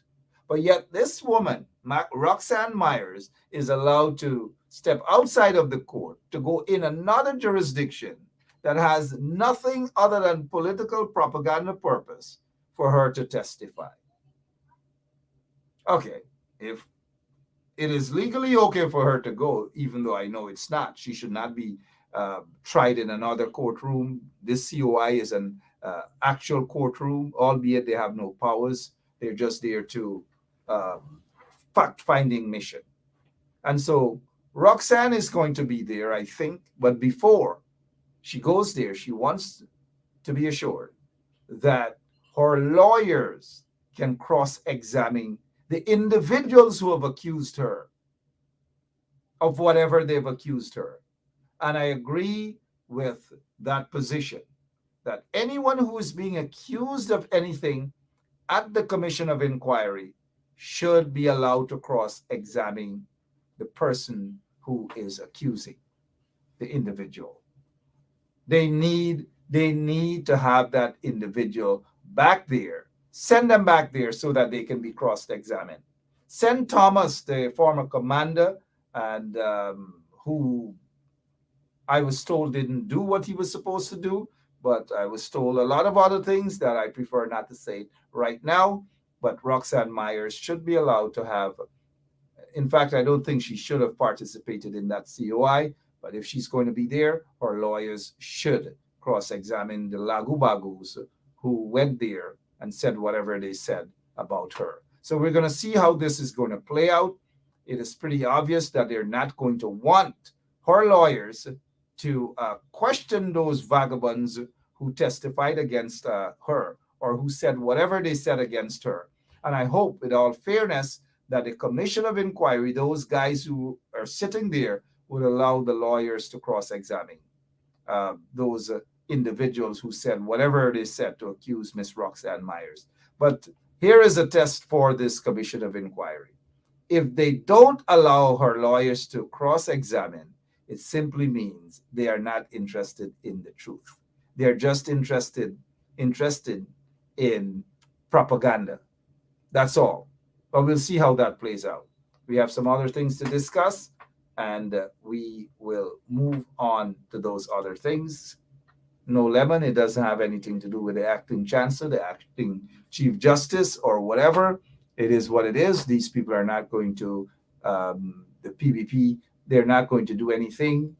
But yet this woman, Roxanne Myers, is allowed to step outside of the court to go in another jurisdiction that has nothing other than political propaganda purpose for her to testify. Okay, if it is legally okay for her to go, even though I know it's not. She should not be tried in another courtroom. This COI is an actual courtroom, albeit they have no powers. They're just there to fact-finding mission. And so Roxanne is going to be there, I think. But before she goes there, she wants to be assured that her lawyers can cross-examine the individuals who have accused her of whatever they've accused her. And I agree with that position, that anyone who is being accused of anything at the Commission of Inquiry should be allowed to cross-examine the person who is accusing the individual. They need to have that individual back there. Send them back there so that they can be cross-examined. Send Thomas, the former commander, and who I was told didn't do what he was supposed to do, but I was told a lot of other things that I prefer not to say right now. But Roxanne Myers should be allowed to have, in fact, I don't think she should have participated in that COI, but if she's going to be there, her lawyers should cross-examine the Lagu-Bagus who went there and said whatever they said about her. So we're going to see how this is going to play out. It is pretty obvious that they're not going to want her lawyers to question those vagabonds who testified against her or who said whatever they said against her. And I hope, with all fairness, that the Commission of Inquiry, those guys who are sitting there, would allow the lawyers to cross-examine those individuals who said whatever they said to accuse Miss Roxanne Myers. But here is a test for this Commission of Inquiry. If they don't allow her lawyers to cross-examine, it simply means they are not interested in the truth. They're just interested in propaganda. That's all. But we'll see how that plays out. We have some other things to discuss, and we will move on to those other things. No lemon. It doesn't have anything to do with the acting chancellor, the acting chief justice, or whatever. It is what it is. These people are not going to, the PVP, they're not going to do anything,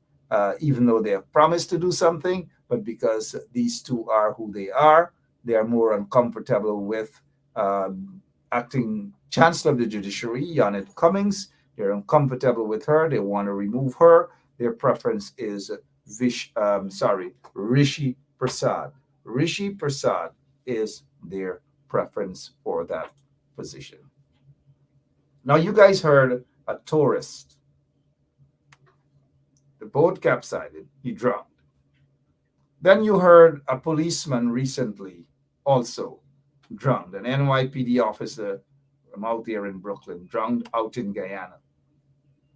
even though they have promised to do something. But because these two are who they are more uncomfortable with acting chancellor of the judiciary, Janet Cummings. They're uncomfortable with her. They want to remove her. Their preference is Rishi Prasad. Rishi Prasad is their preference for that position. Now, you guys heard a tourist. The boat capsized. He drowned. Then you heard a policeman recently also drowned. An NYPD officer from out there in Brooklyn drowned out in Guyana.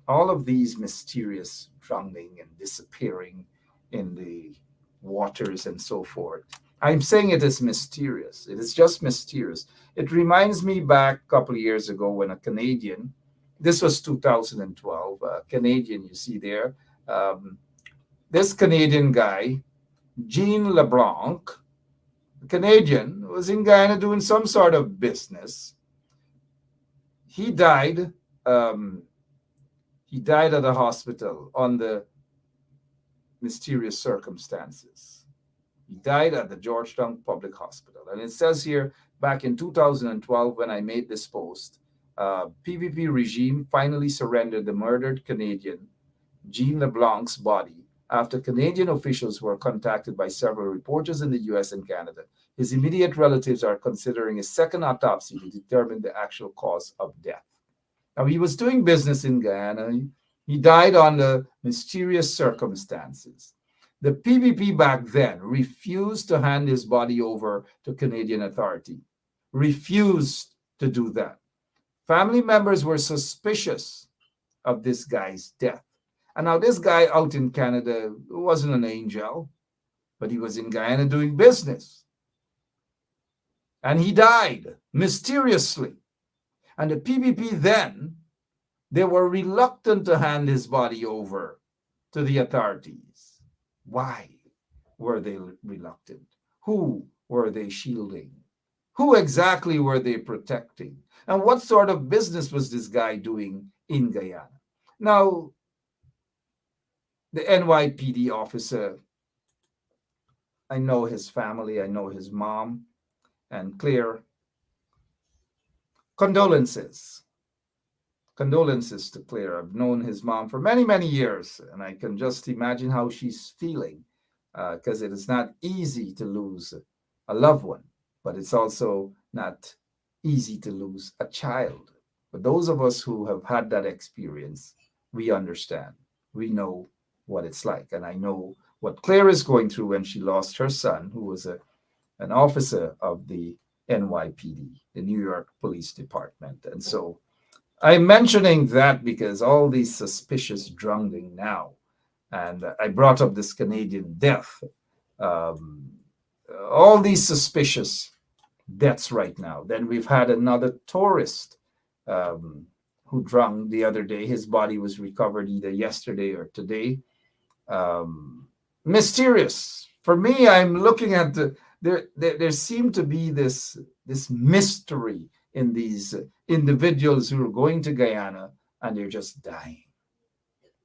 All of these mysterious drowning and disappearing in the waters and so forth. I'm saying it is mysterious. It is just mysterious. It reminds me back a couple of years ago when a Canadian, this was 2012, a Canadian you see there, this Canadian guy, Jean LeBlanc, a Canadian, was in Guyana doing some sort of business. He died. He died at a hospital under mysterious circumstances. He died at the Georgetown Public Hospital. And it says here, back in 2012, when I made this post, PVP regime finally surrendered the murdered Canadian Jean LeBlanc's body after Canadian officials were contacted by several reporters in the US and Canada. His immediate relatives are considering a second autopsy to determine the actual cause of death. Now, he was doing business in Guyana. He died under mysterious circumstances. The PVP back then refused to hand his body over to Canadian authority, refused to do that. Family members were suspicious of this guy's death. And now this guy out in Canada wasn't an angel, but he was in Guyana doing business. And he died mysteriously. And the PVP then, they were reluctant to hand his body over to the authorities. Why were they reluctant? Who were they shielding? Who exactly were they protecting? And what sort of business was this guy doing in Guyana. Now, the NYPD officer, I know his family, I know his mom, and clear condolences. Condolences to Claire. I've known his mom for many, many years, and I can just imagine how she's feeling because it is not easy to lose a loved one, but it's also not easy to lose a child. But those of us who have had that experience, we understand. We know what it's like. And I know what Claire is going through when she lost her son, who was an officer of the NYPD, the New York Police Department. And so I'm mentioning that because all these suspicious drowning now, and I brought up this Canadian death, all these suspicious deaths right now. Then we've had another tourist who drowned the other day. His body was recovered either yesterday or today. Mysterious. For me, I'm looking at there seemed to be this mystery in these individuals who are going to Guyana and they're just dying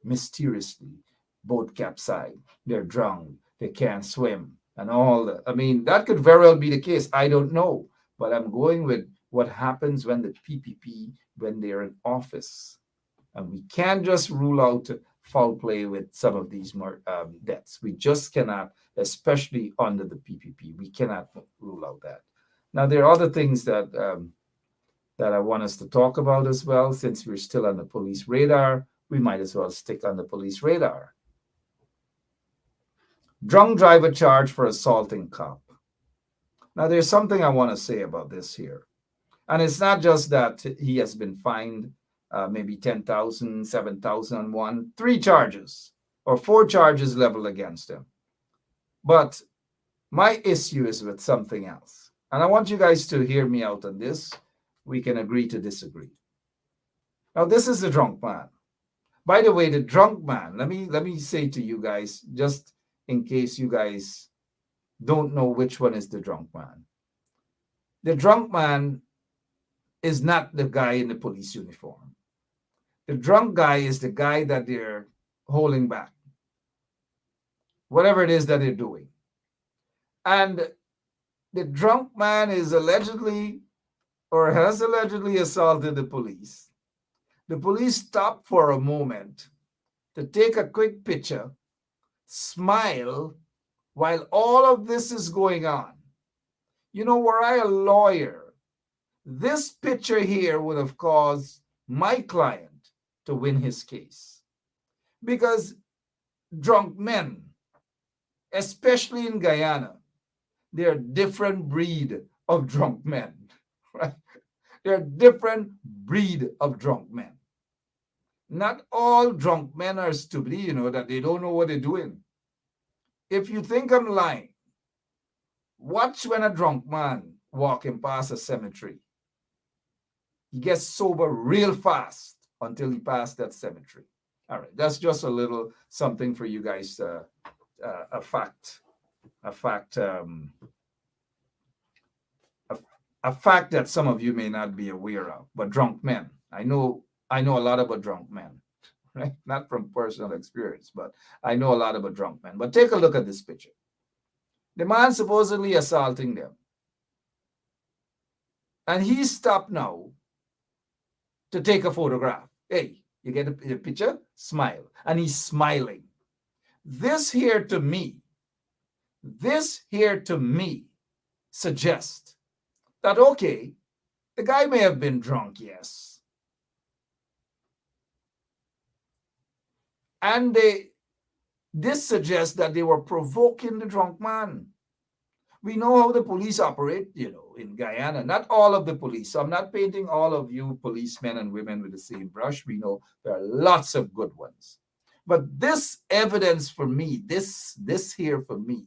mysteriously. Boat capsized, they're drowned, they can't swim, and all that. I mean, that could very well be the case. I don't know, but I'm going with what happens when the PPP, when they're in office, and we can't just rule out foul play with some of these deaths. We just cannot, especially under the PPP. We cannot rule out that. Now, there are other things that I want us to talk about as well. Since we're still on the police radar, we might as well stick on the police radar. Drunk driver charged for assaulting cop. Now, there's something I want to say about this here. And it's not just that he has been fined maybe 10,000, 7,001, 3 charges or 4 charges leveled against him. But my issue is with something else. And I want you guys to hear me out on this. We can agree to disagree. Now, this is the drunk man. By the way, the drunk man, let me say to you guys, just in case you guys don't know which one is the drunk man. The drunk man is not the guy in the police uniform. The drunk guy is the guy that they're holding back, whatever it is that they're doing. And the drunk man is allegedly or has allegedly assaulted the police. The police stop for a moment to take a quick picture, smile, while all of this is going on. You know, were I a lawyer, this picture here would have caused my client to win his case. Because drunk men, especially in Guyana, they're a different breed of drunk men, right? They're a different breed of drunk men. Not all drunk men are stupid, you know, that they don't know what they're doing. If you think I'm lying, watch when a drunk man walking past a cemetery. He gets sober real fast until he passed that cemetery. All right, that's just a little something for you guys, a fact that some of you may not be aware of. But drunk men, I know a lot about drunk men, right? Not from personal experience, but I know a lot about drunk men. But take a look at this picture. The man supposedly assaulting them. And he stopped now to take a photograph. Hey, you get a picture? Smile. And he's smiling. This here to me suggests that, okay, the guy may have been drunk, yes. And this suggests that they were provoking the drunk man. We know how the police operate, you know, in Guyana. Not all of the police. So I'm not painting all of you policemen and women with the same brush. We know there are lots of good ones. But this evidence for me, this here for me,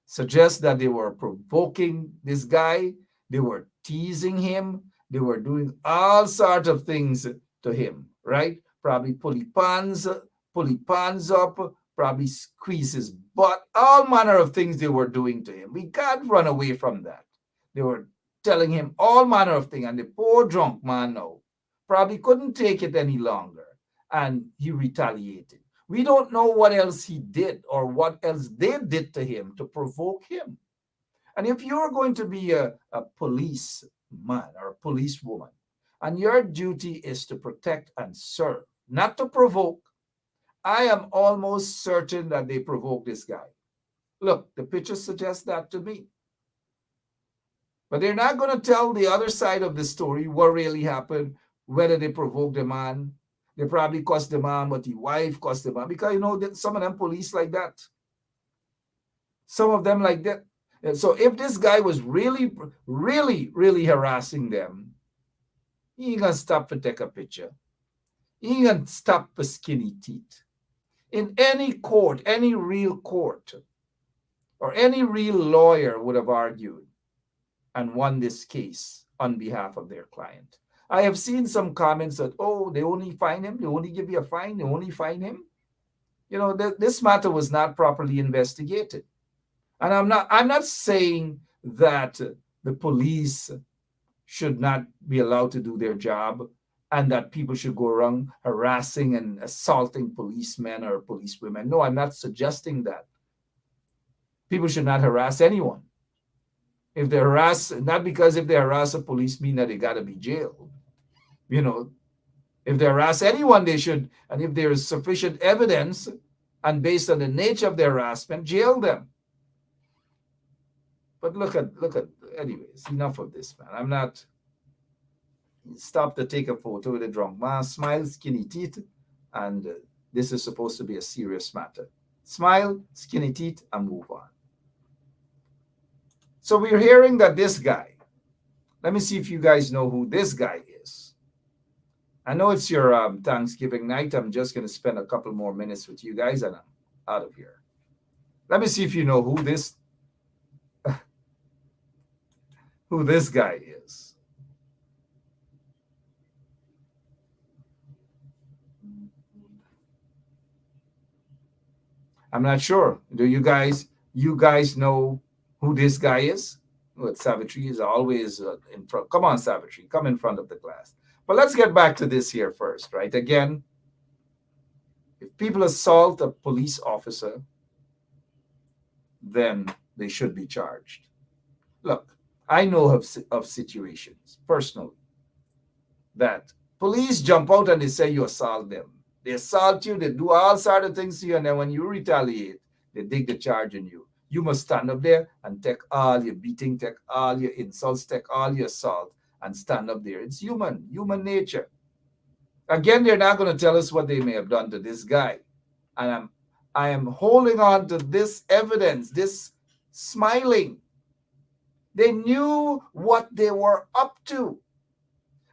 suggests that they were provoking this guy. They were teasing him. They were doing all sorts of things to him, right? Probably pull his pants up, probably squeeze his butt, all manner of things they were doing to him. We can't run away from that. They were telling him all manner of things, and the poor drunk man now probably couldn't take it any longer, and he retaliated. We don't know what else he did or what else they did to him to provoke him. And if you're going to be a policeman or a policewoman, and your duty is to protect and serve, not to provoke, I am almost certain that they provoked this guy. Look, the pictures suggest that to me. But they're not going to tell the other side of the story, what really happened, whether they provoked the man. They probably cussed the man, but the wife cussed the man. Because, you know, some of them police like that. Some of them like that. And so if this guy was really, really, really harassing them, he ain't going to stop to take a picture. He ain't going to stop for skinny teeth. In any court, any real court, or any real lawyer would have argued and won this case on behalf of their client. I have seen some comments that, oh, they only fine him, they only give you a fine, they only fine him. You know, this matter was not properly investigated. And I'm not saying that the police should not be allowed to do their job and that people should go around harassing and assaulting policemen or policewomen. No, I'm not suggesting that. People should not harass anyone. If they harass, not because if they harass a police mean that they got to be jailed. You know, if they harass anyone, they should, and if there is sufficient evidence and based on the nature of their harassment, jail them. But look at, anyways, enough of this, man. I'm not, stop to take a photo with a drunk man, smile, skinny teeth, and this is supposed to be a serious matter. Smile, skinny teeth, and move on. So we're hearing that this guy, let me see if you guys know who this guy is. I know it's your Thanksgiving night. I'm just going to spend a couple more minutes with you guys and I'm out of here. Let me see if you know who this guy is. I'm not sure. Do you guys know who this guy is? Well, Savitri is always in front. Come on, Savitri, come in front of the class. But let's get back to this here first, right? Again, if people assault a police officer, then they should be charged. Look, I know of situations personally that police jump out and they say you assault them. They assault you, they do all sorts of things to you, and then when you retaliate, they dig the charge on you. You must stand up there and take all your beating, take all your insults, take all your assault, and stand up there. It's human nature. Again, they're not going to tell us what they may have done to this guy. And I am holding on to this evidence, this smiling. They knew what they were up to.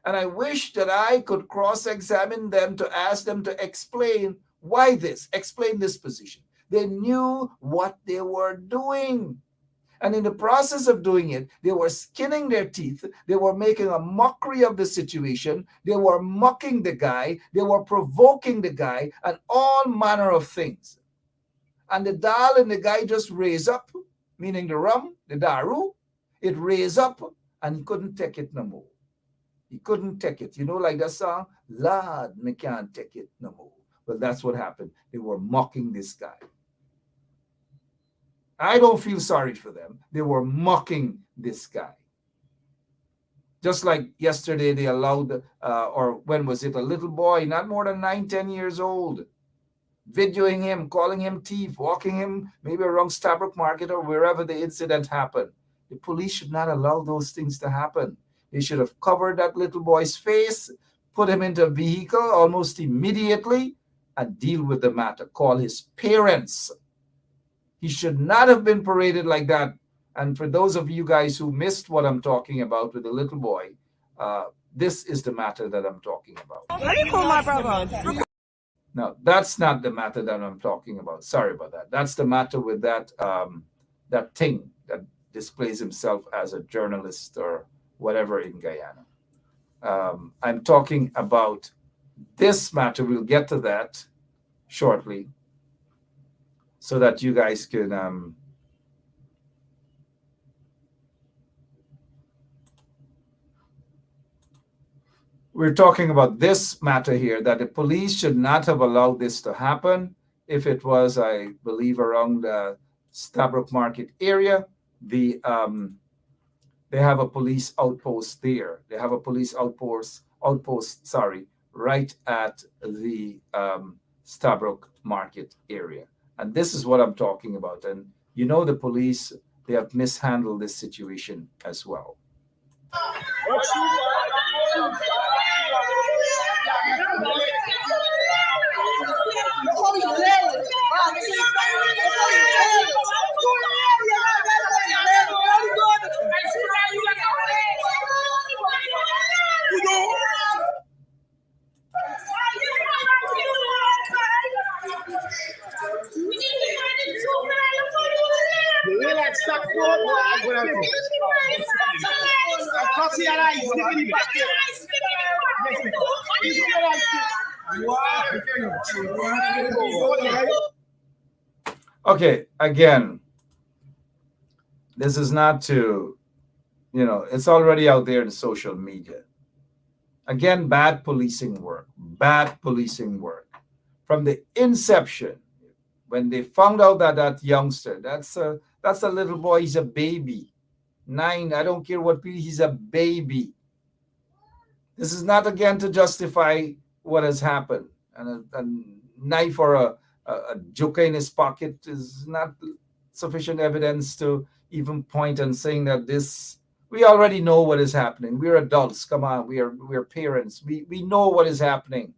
And I wish that I could cross-examine them to ask them to explain explain this position. They knew what they were doing. And in the process of doing it, they were skinning their teeth. They were making a mockery of the situation. They were mocking the guy. They were provoking the guy and all manner of things. And the dal in the guy just raised up, meaning the rum, the daru, it raised up and he couldn't take it no more. He couldn't take it. You know, like that song, Lord, me can't take it no more. Well, that's what happened. They were mocking this guy. I don't feel sorry for them. They were mocking this guy. Just like yesterday, they allowed, or when was it, a little boy, not more than 9-10 years old, videoing him, calling him thief, walking him maybe around Stabrook Market or wherever the incident happened. The police should not allow those things to happen. They should have covered that little boy's face, put him into a vehicle almost immediately, and deal with the matter. Call his parents. He should not have been paraded like that. And for those of you guys who missed what I'm talking about with the little boy, this is the matter that I'm talking about. Let me call my brother. No, that's not the matter that I'm talking about. Sorry about that. That's the matter with that that thing that displays himself as a journalist or whatever in Guyana. I'm talking about this matter. We'll get to that shortly so that you guys can we're talking about this matter here, that the police should not have allowed this to happen. If it was, I believe, around the Stabroek Market area, they have a police outpost there. They have a police outpost, right at the Stabroek Market area. And this is what I'm talking about. And you know, the police, they have mishandled this situation as well. Okay, again, this is not to, it's already out there in social media. Again, bad policing work. From the inception, when they found out that youngster, that's a little boy, he's a baby. 9, I don't care what, he's a baby. This is not, again, to justify what has happened. And a knife or a joker in his pocket is not sufficient evidence to even point and saying that this, we already know what is happening. We're adults. Come on, we're parents. We know what is happening.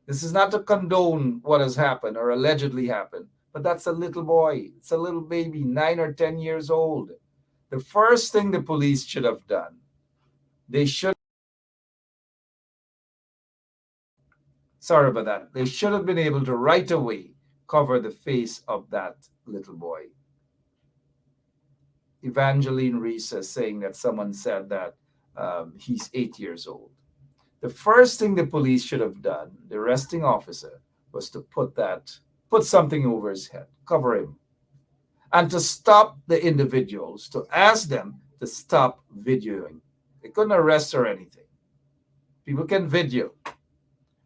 This is not to condone what has happened or allegedly happened, but that's a little boy. It's a little baby, 9 or 10 years old. The first thing the police should have done, they should have been able to right away cover the face of that little boy. Evangeline Reese is saying that someone said that he's 8 years old. The first thing the police should have done, the arresting officer, was to put something over his head, cover him, and to stop the individuals, to ask them to stop videoing. They couldn't arrest or anything. People can video.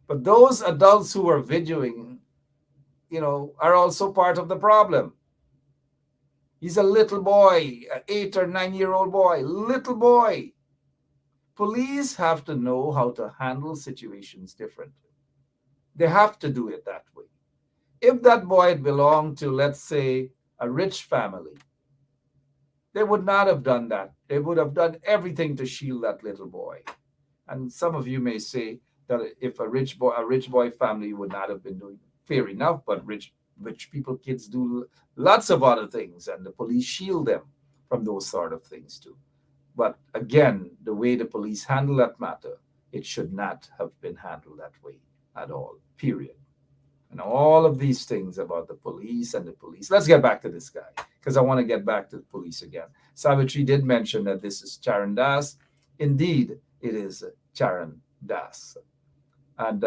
But those adults who are videoing, are also part of the problem. He's a little boy, an 8 or 9-year-old boy, little boy. Police have to know how to handle situations differently. They have to do it that way. If that boy had belonged to, let's say, a rich family, they would not have done that. They would have done everything to shield that little boy. And some of you may say that if a rich boy family would not have been doing, fair enough, but rich people, kids do lots of other things, and the police shield them from those sort of things too. But again, the way the police handle that matter, it should not have been handled that way at all, period. And all of these things about the police and the police. Let's get back to this guy, because I want to get back to the police again. Savitri did mention that this is Charandas. Indeed, it is Charandas. And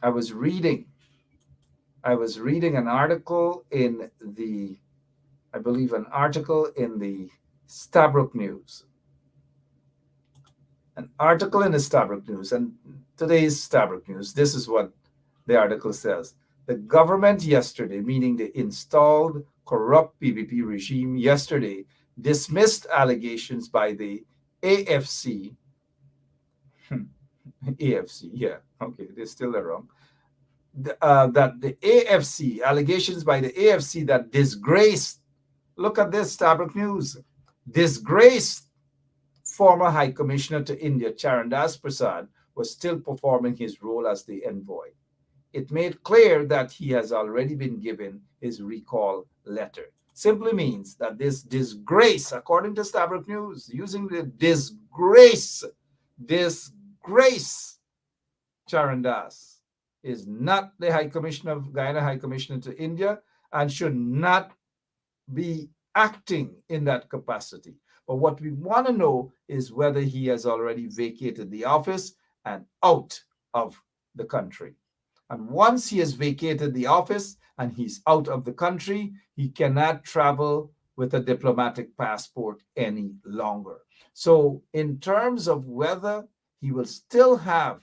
I was reading an article in the Stabroek News. An article in the Stabroek News, and today's Stabroek News, this is what the article says. The government yesterday, meaning the installed corrupt PPP regime yesterday, dismissed allegations by the AFC. AFC, yeah, okay, they're still wrong. That the AFC, allegations by the AFC that disgraced, look at this, Stabroek News, disgraced former High Commissioner to India, Charandas Prasad, was still performing his role as the envoy. It made clear that he has already been given his recall letter. Simply means that this disgrace, according to Stabroek News, using the disgrace, Charandas is not the High Commissioner of Guyana, High Commissioner to India, and should not be acting in that capacity. But what we want to know is whether he has already vacated the office and out of the country. And once he has vacated the office and he's out of the country, he cannot travel with a diplomatic passport any longer. So in terms of whether he will still have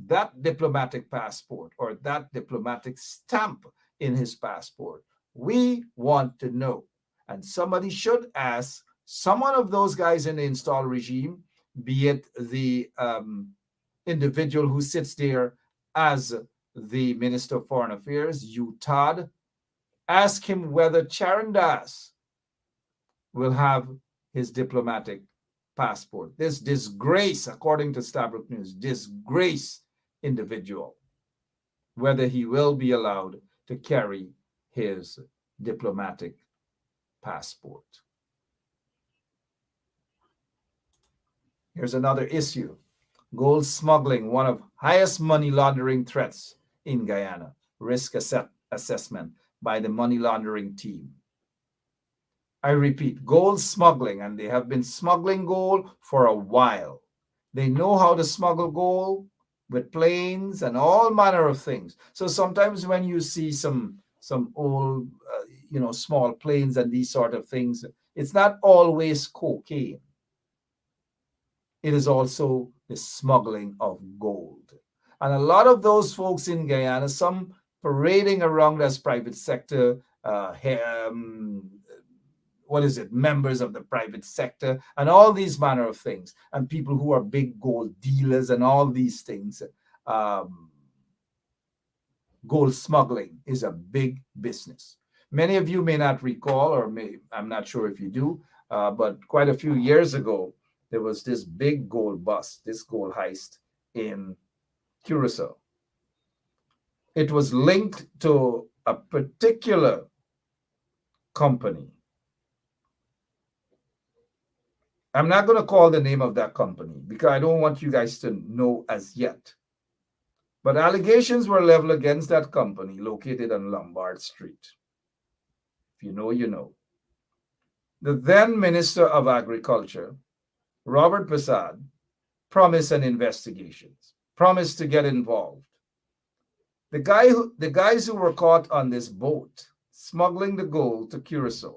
that diplomatic passport or that diplomatic stamp in his passport? We want to know. And somebody should ask someone of those guys in the install regime, be it the individual who sits there as the Minister of Foreign Affairs, Todd, ask him whether Charandas will have his diplomatic passport. This disgrace, according to Stabrook News, disgrace individual, whether he will be allowed to carry his diplomatic passport. Here's another issue. Gold smuggling, one of highest money laundering threats in Guyana. Risk assessment by the money laundering team. I repeat, gold smuggling, and they have been smuggling gold for a while. They know how to smuggle gold with planes and all manner of things. So sometimes when you see some old, small planes and these sort of things, it's not always cocaine. It is also the smuggling of gold. And a lot of those folks in Guyana, some parading around as private sector, members of the private sector, and all these manner of things, and people who are big gold dealers and all these things. Gold smuggling is a big business. Many of you may not recall, or I'm not sure if you do, but quite a few years ago, there was this big gold bust, this gold heist in Curacao. It was linked to a particular company. I'm not going to call the name of that company because I don't want you guys to know as yet. But allegations were leveled against that company located on Lombard Street. If you know, you know. The then Minister of Agriculture, Robert Prasad, promised an investigation, promised to get involved. The guys who were caught on this boat smuggling the gold to Curacao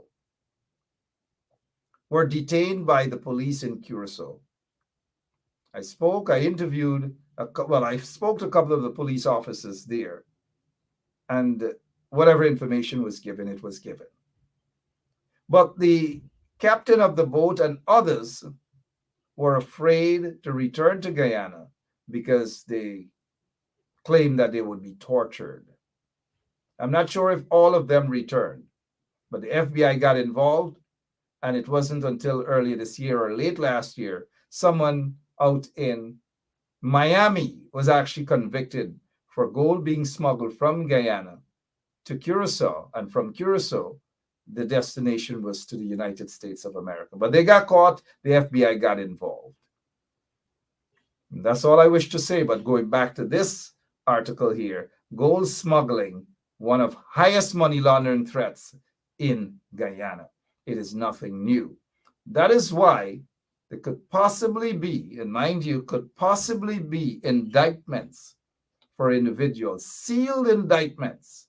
were detained by the police in Curacao. I spoke to a couple of the police officers there, and whatever information was given, it was given. But the captain of the boat and others were afraid to return to Guyana because they claimed that they would be tortured. I'm not sure if all of them returned, but the FBI got involved, and it wasn't until earlier this year or late last year, someone out in Miami was actually convicted for gold being smuggled from Guyana to Curacao, and from Curacao, the destination was to the United States of America. But they got caught, the FBI got involved. And that's all I wish to say, but going back to this article here, gold smuggling, one of highest money laundering threats in Guyana. It is nothing new. That is why there could possibly be, and mind you, could possibly be indictments for individuals, sealed indictments,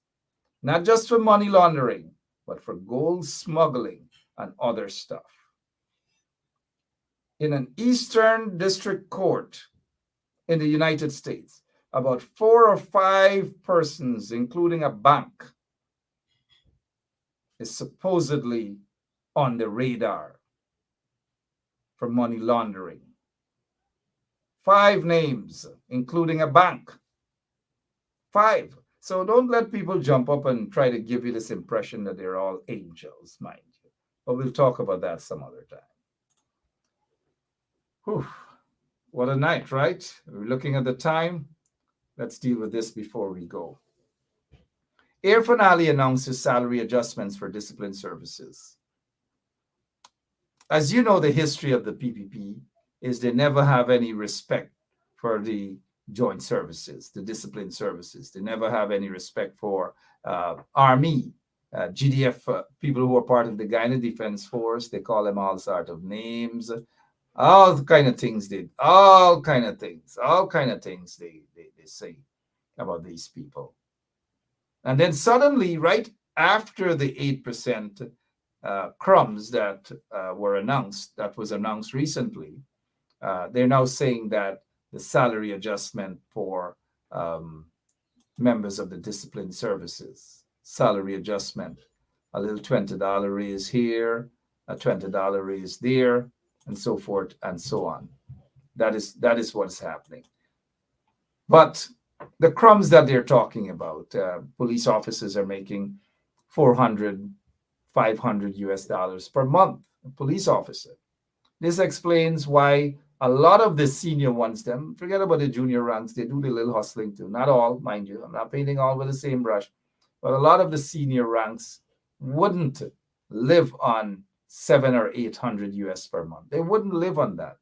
not just for money laundering, but for gold smuggling and other stuff. In an Eastern District Court in the United States, about 4 or 5 persons, including a bank, is supposedly on the radar for money laundering. 5 names, including a bank. 5. So don't let people jump up and try to give you this impression that they're all angels, mind you. But we'll talk about that some other time. Whew. What a night, right? We're looking at the time. Let's deal with this before we go. Irfaan Ali announces salary adjustments for discipline services. As you know, the history of the PPP is they never have any respect for the joint services, the discipline services. They never have any respect for Army, GDF, people who are part of the Guyana Defense Force. They call them all sorts of names, all kind of things they say about these people. And then suddenly, right after the 8% crumbs that was announced recently, they're now saying that the salary adjustment for members of the discipline services, salary adjustment, a little $20 raise here, a $20 raise there, and so forth and so on. That is what's happening. But the crumbs that they're talking about, police officers are making 400, 500 US dollars per month, a police officer. This explains why a lot of the senior ones, them, forget about the junior ranks, they do the little hustling too. Not all, mind you. I'm not painting all with the same brush. But a lot of the senior ranks wouldn't live on 700 or 800 US per month. They wouldn't live on that.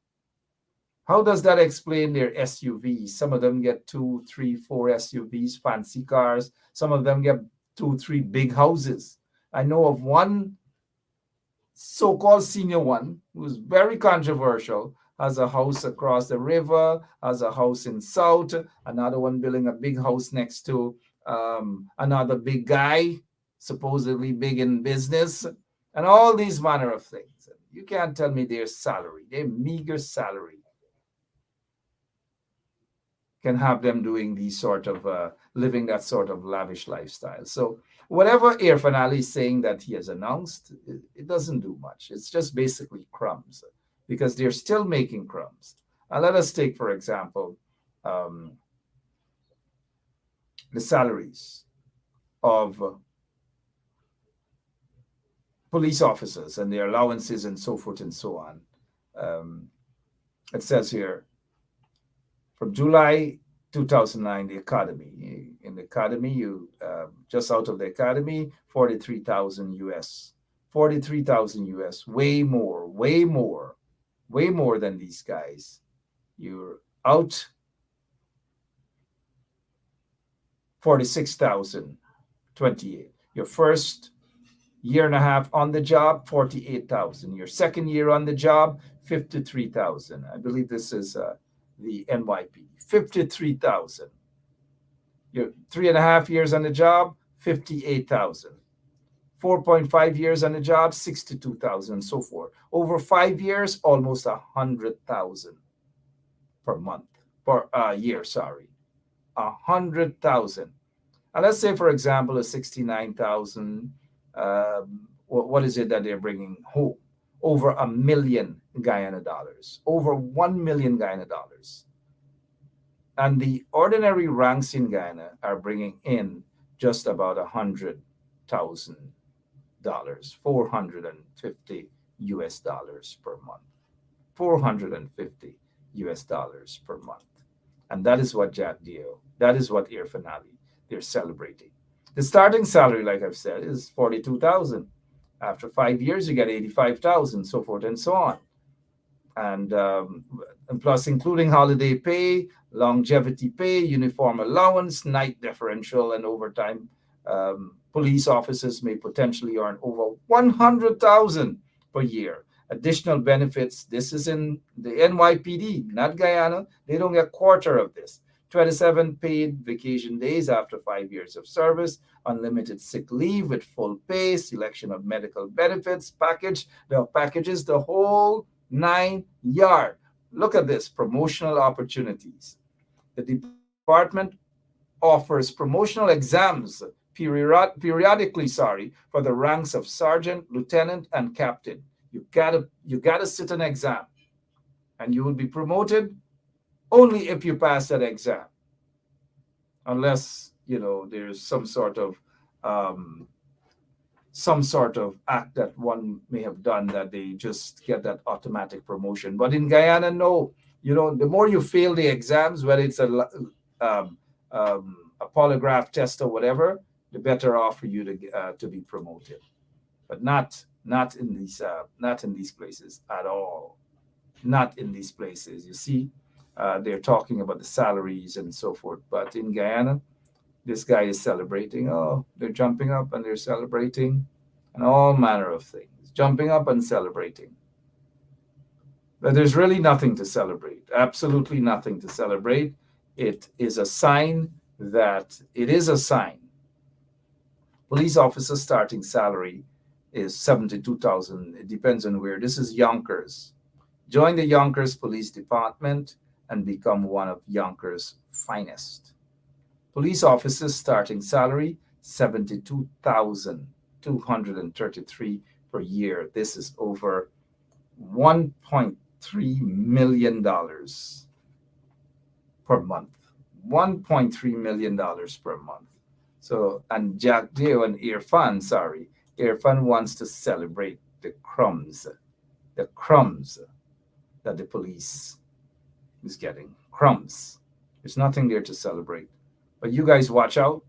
How does that explain their SUVs? Some of them get 2, 3, 4 SUVs, fancy cars. Some of them get 2, 3 big houses. I know of one so-called senior one who's very controversial, has a house across the river, has a house in South, another one building a big house next to another big guy, supposedly big in business, and all these manner of things. You can't tell me their salary, their meager salary can have them doing these sort of, living that sort of lavish lifestyle. So whatever Irfaan Ali is saying that he has announced, it doesn't do much. It's just basically crumbs, because they're still making crumbs. And let us take, for example, the salaries of police officers and their allowances and so forth and so on. It says here, from July 2009, the academy. In the academy, you just out of the academy, 43,000 US. 43,000 US, way more than these guys. You're out 46,028. Your first year and a half on the job, 48,000. Your second year on the job, 53,000. I believe this is the NYPD, 53,000. Your 3.5 years on the job, 58,000. 4.5 years on the job, 62,000, and so forth. Over 5 years, almost 100,000 per month, per year, sorry. 100,000. And let's say, for example, a 69,000, what is it that they're bringing home? Over $1 million Guyana dollars, over 1 million Guyana dollars. And the ordinary ranks in Guyana are bringing in just about $100,000, 450 US dollars per month, 450 US dollars per month. And that is what Jack Dio, that is what Irfaan Ali, they're celebrating. The starting salary, like I've said, is 42,000. After 5 years, you get 85,000, so forth and so on. And plus, including holiday pay, longevity pay, uniform allowance, night differential, and overtime. Police officers may potentially earn over 100,000 per year. Additional benefits. This is in the NYPD, not Guyana. They don't get a quarter of this. 27 paid vacation days after 5 years of service, unlimited sick leave with full pay, selection of medical benefits package, the packages, the whole 9 yards. Look at this, promotional opportunities. The department offers promotional exams periodically, for the ranks of sergeant, lieutenant, and captain. You gotta sit an exam, and you will be promoted only if you pass that exam, unless there's some sort of act that one may have done that they just get that automatic promotion. But in Guyana, no. The more you fail the exams, whether it's a polygraph test or whatever, the better off for you to be promoted. But not in these places at all. Not in these places. You see. They're talking about the salaries and so forth. But in Guyana, this guy is celebrating. Oh, they're jumping up and they're celebrating and all manner of things. Jumping up and celebrating. But there's really nothing to celebrate. Absolutely nothing to celebrate. It is a sign. Police officer starting salary is 72,000. It depends on where. This is Yonkers. Join the Yonkers Police Department and become one of Yonkers' finest. Police officers starting salary $72,233 per year. This is over $1.3 million per month. $1.3 million per month. So, and Jack Deo and Irfaan wants to celebrate the crumbs that the police is getting. Crumbs. There's nothing there to celebrate. But you guys watch out.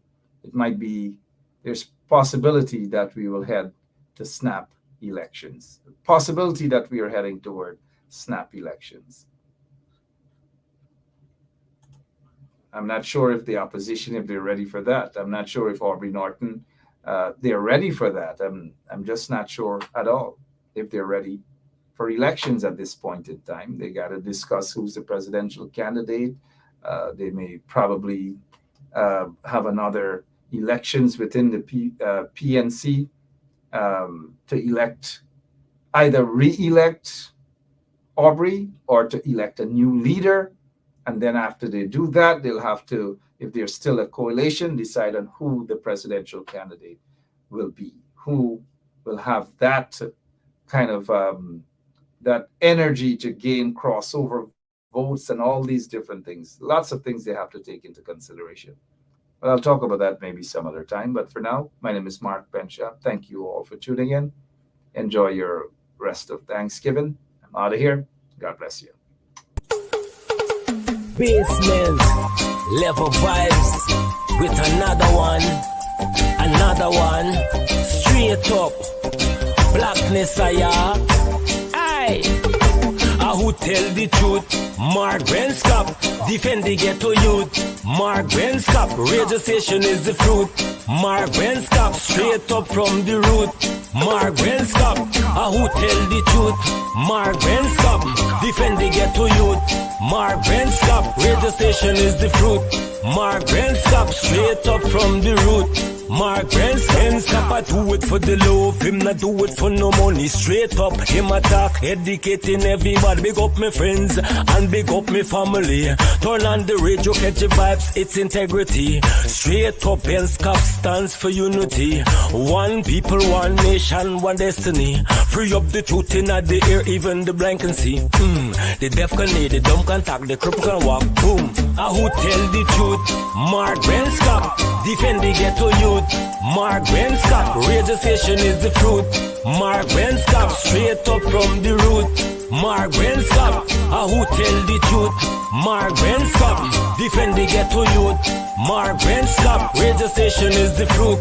There's possibility that we will head to snap elections. Possibility that we are heading toward snap elections. I'm not sure if the opposition, if they're ready for that. I'm not sure if Aubrey Norton, they're ready for that. I'm just not sure at all if they're ready for elections at this point in time. They got to discuss who's the presidential candidate. They may probably have another elections within the PNC to either re-elect Aubrey or to elect a new leader. And then after they do that, they'll have to, if there's still a coalition, decide on who the presidential candidate will be, who will have that kind of that energy to gain crossover votes and all these different things. Lots of things they have to take into consideration. But I'll talk about that maybe some other time. But for now, my name is Mark Benshaw. Thank you all for tuning in. Enjoy your rest of Thanksgiving. I'm out of here. God bless you. Basement level vibes with another one, straight up blackness. Aye, who tell the truth? Mark Benscop, defend the ghetto youth. Mark Benscop, radio station is the fruit. Mark Benscop, straight up from the root. Mark Benscop, who tell the truth? Mark Benscop, defend the ghetto youth. Mark Benscop, radio station is the fruit. Mark Benscop, straight up from the root. Mark Benscop, I do it for the love, him not do it for no money. Straight up, him attack, educating everybody. Big up my friends and big up my family. Turn on the radio, catch the vibes, it's integrity. Straight up, Benscop stands for unity. One people, one nation, one destiny. Free up the truth in the air, even the blind can see. The deaf can hear, the dumb can talk, the cripple can walk. Boom. Who tell the truth? Mark Benscop, defend the ghetto youth. Mark Benscop, radio station is the fruit. Mark Benscop, straight up from the root. Mark Benscop, who tell the truth? Mark Benscop, defend the ghetto youth. Mark Benscop, radio station is the fruit.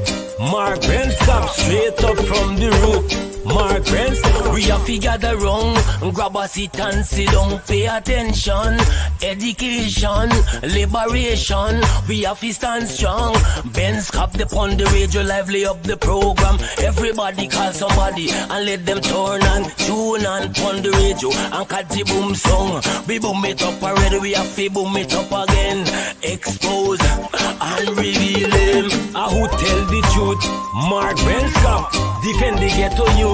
Mark Benscop, straight up from the root. Mark Benscop, we have to gather wrong, grab a seat and sit down, pay attention. Education, liberation, we have to stand strong. Benscop upon the radio, lively up the program. Everybody call somebody and let them turn and tune and pon the radio and catch the boom song. We boom it up already, we have to boom it up again. Expose and reveal him. Who tell the truth? Mark Benscop, defend the ghetto youth.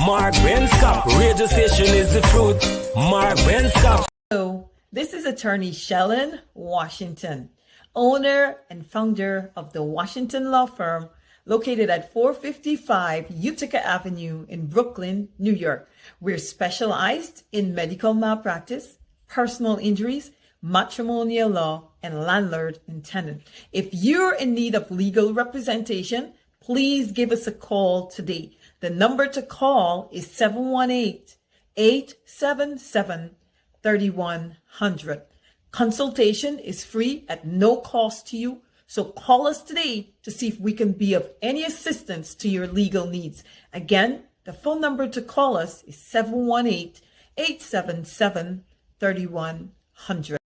Mark Benscop, radio station is the fruit. Mark Benscop. So, this is attorney Shellen Washington, owner and founder of the Washington law firm located at 455 Utica Avenue in Brooklyn, New York. We're specialized in medical malpractice, personal injuries, matrimonial law, and landlord and tenant. If you're in need of legal representation, please give us a call today. The number to call is 718-877-3100. Consultation is free at no cost to you. So call us today to see if we can be of any assistance to your legal needs. Again, the phone number to call us is 718-877-3100.